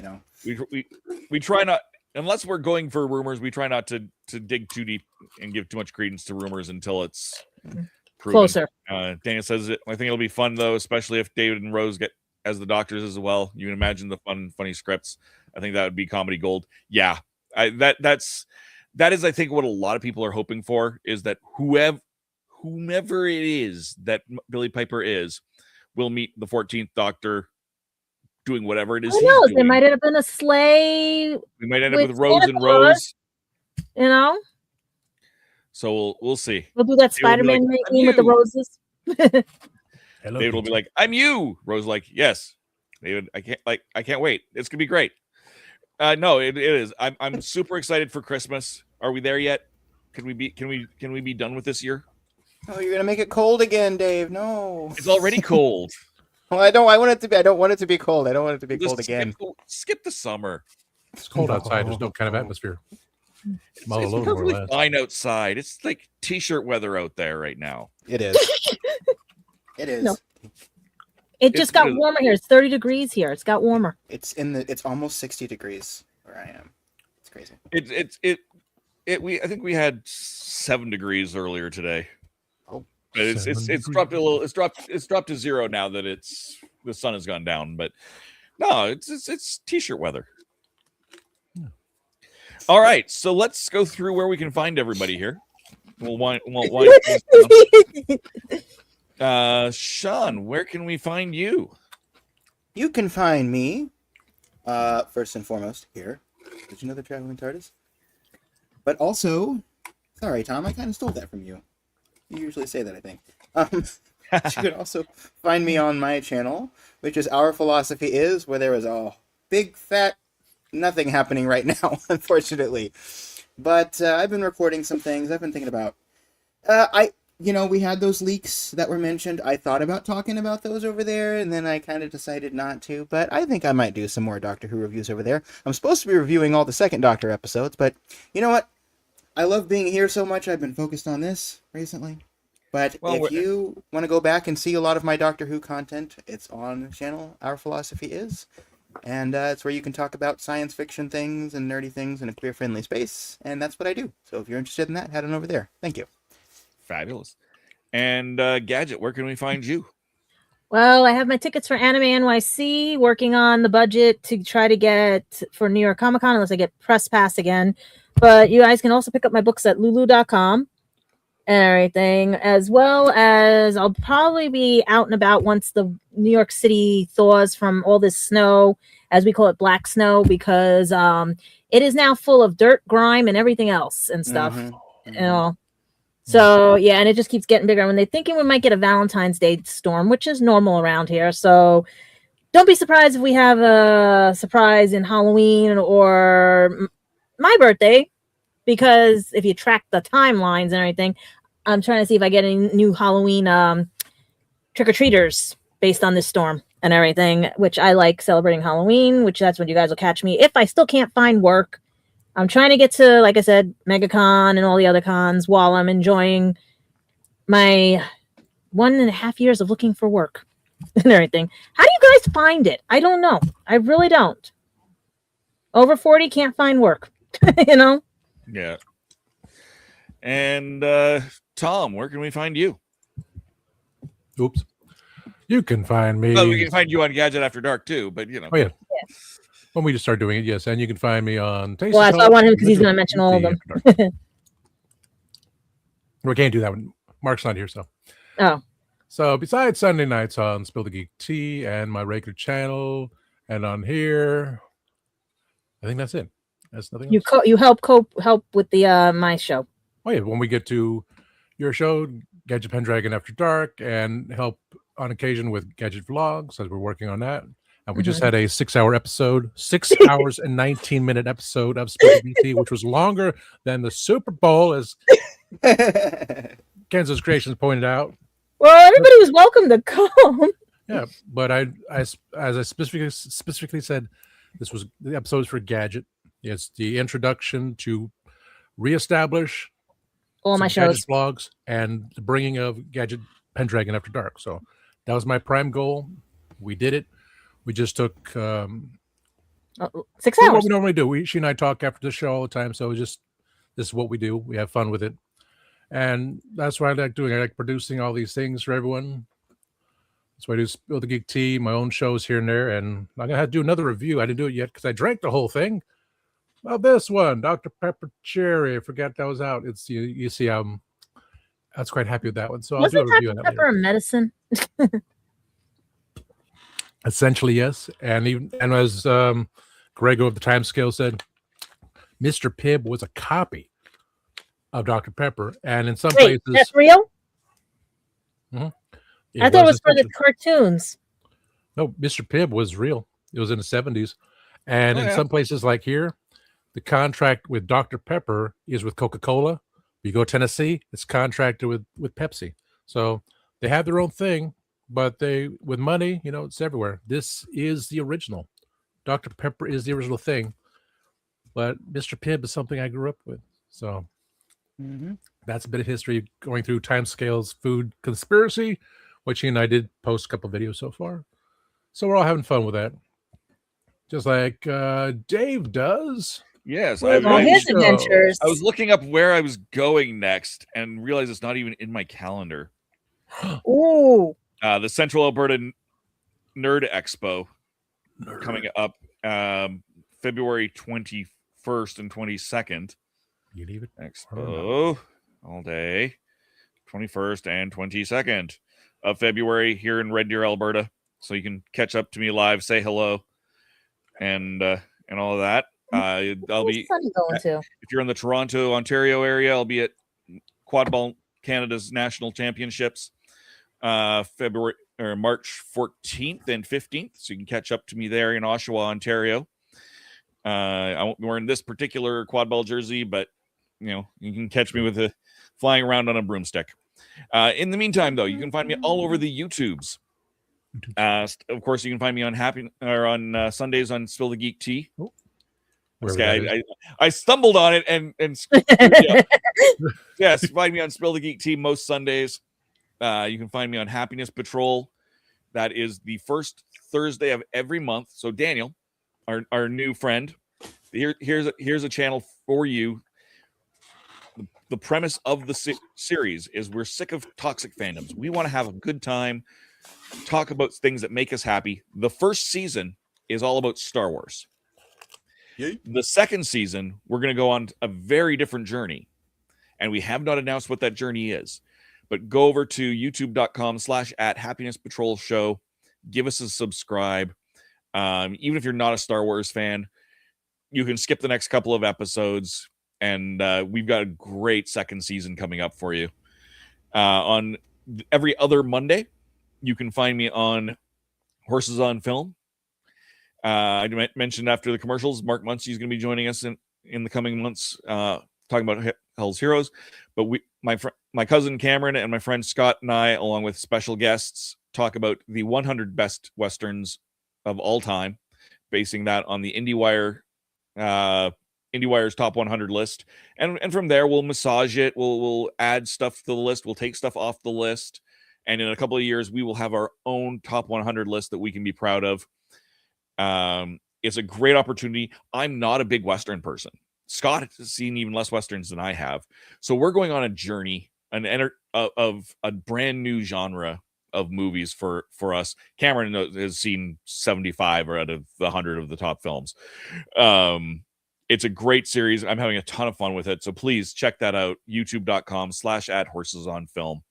We try not, unless we're going for rumors, we try not to dig too deep and give too much credence to rumors until it's proven. Closer. Daniel says it. I think it'll be fun though, especially if David and Rose get as the Doctors as well. You can imagine the funny scripts. I think that would be comedy gold. Yeah, that is, I think, what a lot of people are hoping for is that whomever it is that Billy Piper is will meet the 14th Doctor doing whatever it is. Who knows? There might end up in a sleigh. We might end up with Rose and Rose. So we'll see. We'll do that Spider-Man game with the roses. David will be like, "I'm you." Rose like, "Yes." David, I can't wait. It's gonna be great. No, it is. I'm super excited for Christmas. Are we there yet? Can we be done with this year? Oh, you're gonna make it cold again, Dave. No. It's already cold. Well, I don't want it to be. I don't want it to be cold. I don't want it to be cold again. Skip the summer. It's cold outside. There's no kind of atmosphere. It's perfectly fine outside. It's like t-shirt weather out there right now. It is. It is. No. It just got warmer here. It's 30 degrees here. It's got warmer. It's almost 60 degrees where I am. It's crazy. I think we had 7 degrees earlier today. Oh, but it's dropped a little. It's dropped to 0 now that the sun has gone down. But no, it's t-shirt weather. Yeah. All right, so let's go through where we can find everybody here. We'll wind Sean, where can we find you? You can find me, first and foremost, here. Did you know the Traveling TARDIS? But also, sorry, Tom, I kind of stole that from you. You usually say that, I think. You can also find me on my channel, which is Our Philosophy Is, where there is a big, fat nothing happening right now, unfortunately. But I've been recording some things. I've been thinking about... we had those leaks that were mentioned. I thought about talking about those over there, and then I kind of decided not to. But I think I might do some more Doctor Who reviews over there. I'm supposed to be reviewing all the second Doctor episodes, but you know what? I love being here so much, I've been focused on this recently. But if you want to go back and see a lot of my Doctor Who content, it's on the channel Our Philosophy Is. And it's where you can talk about science fiction things and nerdy things in a queer-friendly space. And that's what I do. So if you're interested in that, head on over there. Thank you. Fabulous. And Gadget, where can we find you? Well, I have my tickets for Anime NYC, working on the budget to try to get for New York Comic Con, unless I get press pass again. But you guys can also pick up my books at lulu.com and everything, as well as I'll probably be out and about once the New York City thaws from all this snow, as we call it, black snow, because it is now full of dirt, grime, and everything else and stuff. Mm-hmm. You know. So yeah, and it just keeps getting bigger. When they're thinking we might get a Valentine's Day storm, which is normal around here. So don't be surprised if we have a surprise in Halloween or my birthday, because if you track the timelines and everything, I'm trying to see if I get any new Halloween trick-or-treaters based on this storm and everything, which I like celebrating Halloween, which that's when you guys will catch me. If I still can't find work, I'm trying to get to, like I said, MegaCon and all the other cons while I'm enjoying my 1.5 years of looking for work and everything. How do you guys find it? I don't know. I really don't. Over 40, can't find work, you know? Yeah. And Tom, where can we find you? Oops. You can find me. Well, we can find you on Gadget After Dark too, but you know. Oh yeah. When we just start doing it, yes, and you can find me on. Well, that's why I want him, because he's going to mention all of them. We can't do that when Mark's not here, so. Oh. So besides Sunday nights on Spill the Geek Tea and my regular channel, and on here, I think that's it. That's nothing else. You help with the my show. Oh yeah, when we get to your show, Gadget Pendragon After Dark, and help on occasion with Gadget Vlogs, as we're working on that. And we just had a 6-hour episode, 6 hours and 19-minute episode of Spill the Geek, which was longer than the Super Bowl, as Kansas Creations pointed out. Well, everybody was welcome to come. Yeah, but I as I specifically said, the episode is for Gadget. It's the introduction to reestablish all my shows, Gadget vlogs, and the bringing of Gadget Pendragon After Dark. So that was my prime goal. We did it. We just took 6 hours. What we normally do. She and I talk after the show all the time. So this is what we do. We have fun with it. And that's what I like doing. I like producing all these things for everyone. That's why I do Spill the Geek Tea, my own shows here and there. And I'm going to have to do another review. I didn't do it yet because I drank the whole thing. Well, this one, Dr. Pepper Cherry. I forgot that was out. It's you see, I was quite happy with that one. So I'll do a review on that Pepper later. Medicine? Essentially, yes. And as Grego of the Time Scale said, Mr. Pibb was a copy of Dr. Pepper. And in some places... That's real? Mm-hmm, I thought it was for the cartoons. No, Mr. Pibb was real. It was in the 70s. And in some places like here, the contract with Dr. Pepper is with Coca-Cola. You go to Tennessee, it's contracted with Pepsi. So they have their own thing. But with money, it's everywhere. This is the original. Dr. Pepper is the original thing. But Mr. Pibb is something I grew up with. So that's a bit of history going through Timescale's food conspiracy, which he and I did post a couple videos so far. So we're all having fun with that. Just like Dave does. Yes. His adventures. I was looking up where I was going next and realized it's not even in my calendar. Ooh. The Central Alberta Nerd Expo coming up February 21st and 22nd. You leave it? Expo all day, 21st and 22nd of February here in Red Deer, Alberta. So you can catch up to me live, say hello, and all of that. I'll be going to? If you're in the Toronto, Ontario area, I'll be at Quadball Canada's National Championships. February or March 14th and 15th, so you can catch up to me there in Oshawa, Ontario. I won't be wearing this particular quad ball jersey, but you can catch me with flying around on a broomstick. In the meantime, though, you can find me all over the YouTubes. Of course, you can find me on Sundays on Spill the Geek Tea. I stumbled on it and yes, find me on Spill the Geek Tea most Sundays. You can find me on Happiness Patrol. That is the first Thursday of every month. So Daniel, our new friend, here's a channel for you. The premise of the series is we're sick of toxic fandoms. We want to have a good time, talk about things that make us happy. The first season is all about Star Wars. Yay. The second season, we're going to go on a very different journey. And we have not announced what that journey is. But go over to youtube.com/@happinesspatrolshow. Give us a subscribe. Even if you're not a Star Wars fan, you can skip the next couple of episodes, and we've got a great second season coming up for you. On every other Monday, you can find me on Horses on Film. I mentioned after the commercials, Mark Muncie is going to be joining us in the coming months, talking about Hell's Heroes. But my cousin Cameron and my friend Scott and I, along with special guests, talk about the 100 best Westerns of all time, basing that on the IndieWire's top 100 list. And from there, we'll massage it. We'll add stuff to the list. We'll take stuff off the list. And in a couple of years, we will have our own top 100 list that we can be proud of. It's a great opportunity. I'm not a big Western person. Scott has seen even less Westerns than I have. So we're going on a journey of a brand new genre of movies for us. Cameron has seen 75 out of the 100 of the top films. It's a great series. I'm having a ton of fun with it. So please check that out. youtube.com/@horsesonfilm.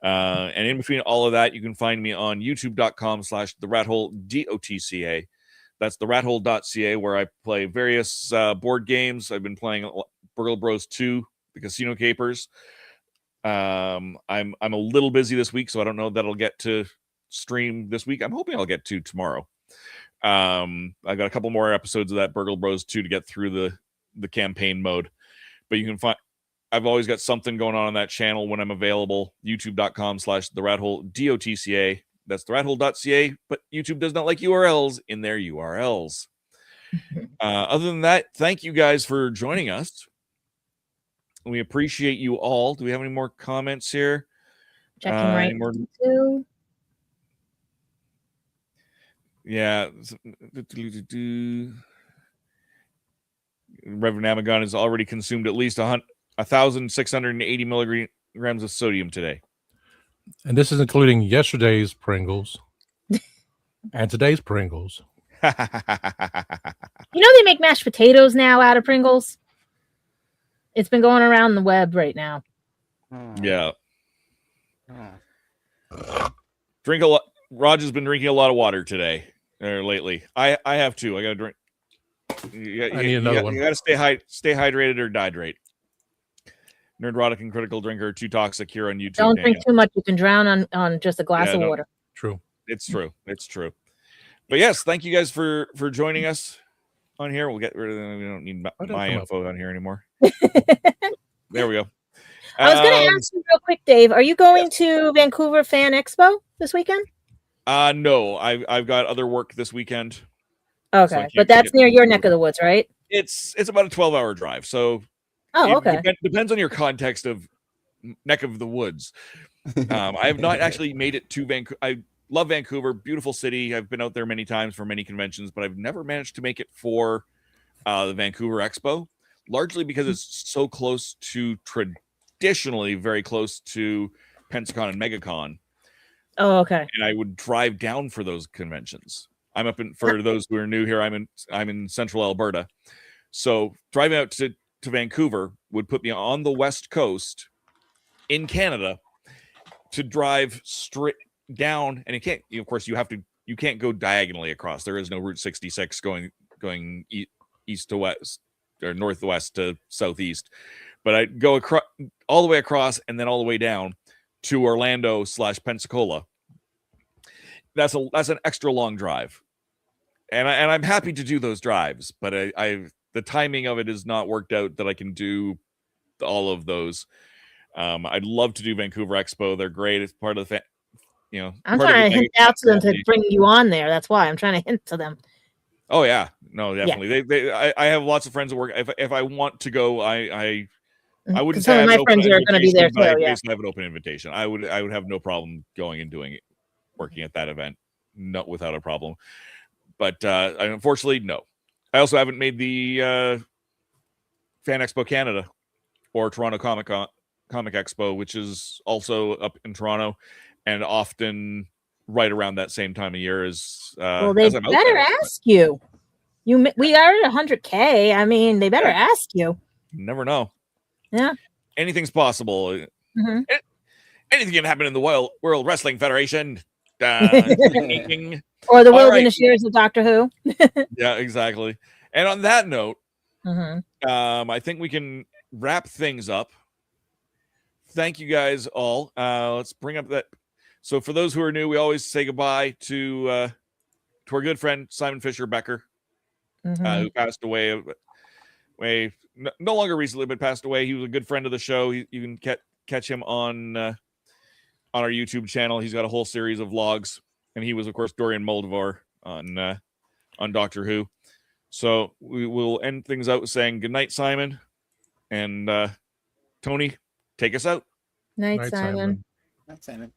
And in between all of that, you can find me on youtube.com/therathole.dotca. That's therathole.ca, where I play various board games. I've been playing Burgle Bros 2, the Casino Capers. I'm a little busy this week, so I don't know that I'll get to stream this week. I'm hoping I'll get to tomorrow. I got a couple more episodes of that Burgle Bros 2 to get through the campaign mode. But you can find, I've always got something going on that channel when I'm available. youtube.com/therathole.dotca. That's therathole.ca, but YouTube does not like URLs in their URLs. Other than that, thank you guys for joining us. We appreciate you all. Do we have any more comments here? Checking right now. Yeah. Reverend Amagon has already consumed at least 1,680 milligrams of sodium today. And this is including yesterday's Pringles and today's Pringles. You know they make mashed potatoes now out of Pringles? It's been going around the web right now. Yeah. Drink a lot. Roger's been drinking a lot of water today or lately. I have too. I got to drink. I need another one. You got to stay hydrated or dehydrate. Nerdrotic and Critical Drinker, Too Toxic here on YouTube. Don't drink too much. You can drown on just a glass of water. True. It's true. It's true. But yes, thank you guys for joining us on here. We'll get rid of them. We don't need my info on here anymore. There we go. I was going to ask you real quick, Dave. Are you going to Vancouver Fan Expo this weekend? No, I've got other work this weekend. Okay, so but that's near your neck of the woods, right? It's about a 12-hour drive. So okay. Depends on your context of neck of the woods. I have not actually made it to Vancouver. I love Vancouver, beautiful city. I've been out there many times for many conventions, but I've never managed to make it for the Vancouver Expo, largely because it's so close to, traditionally very close to Pensacon and MegaCon. Oh, okay. And I would drive down for those conventions. I'm up in, for those who are new here, I'm in central Alberta. So driving out to Vancouver would put me on the West Coast in Canada to drive straight down. And of course you can't go diagonally across. There is no Route 66 going east to west or northwest to southeast, but I'd go across all the way across and then all the way down to Orlando / Pensacola. That's an extra long drive. And I'm happy to do those drives, but the timing of it is not worked out that I can do all of those. I'd love to do Vancouver Expo. They're great. It's part of the, I'm trying to hint out to them to bring you on there. That's why I'm trying to hint to them. Oh yeah, no, definitely. Yeah. I have lots of friends that work. If I want to go, I wouldn't say some of my friends are going to be there too. I have an open invitation. I would have no problem going and doing it, working at that event, not without a problem. But unfortunately, no. I also haven't made the Fan Expo Canada or Toronto Comic Expo, which is also up in Toronto and often right around that same time of year as. Well, they better ask you. We are at 100K. I mean, they better ask you. You never know. Yeah. Anything's possible. Mm-hmm. Anything can happen in the World Wrestling Federation. Ding. Or the All right. wilderness years of Doctor Who. Yeah, exactly. And on that note, Mm-hmm. I think we can wrap things up. Thank you guys all. Let's bring up that. So for those who are new, we always say goodbye to our good friend Simon Fisher Becker, who passed away. No longer recently, but passed away. He was a good friend of the show. You can catch him on our YouTube channel. He's got a whole series of vlogs, and he was, of course, Dorian Moldovar on Doctor Who. So we will end things out saying goodnight, Simon, and Tony, take us out. Night, Simon. Night, Simon.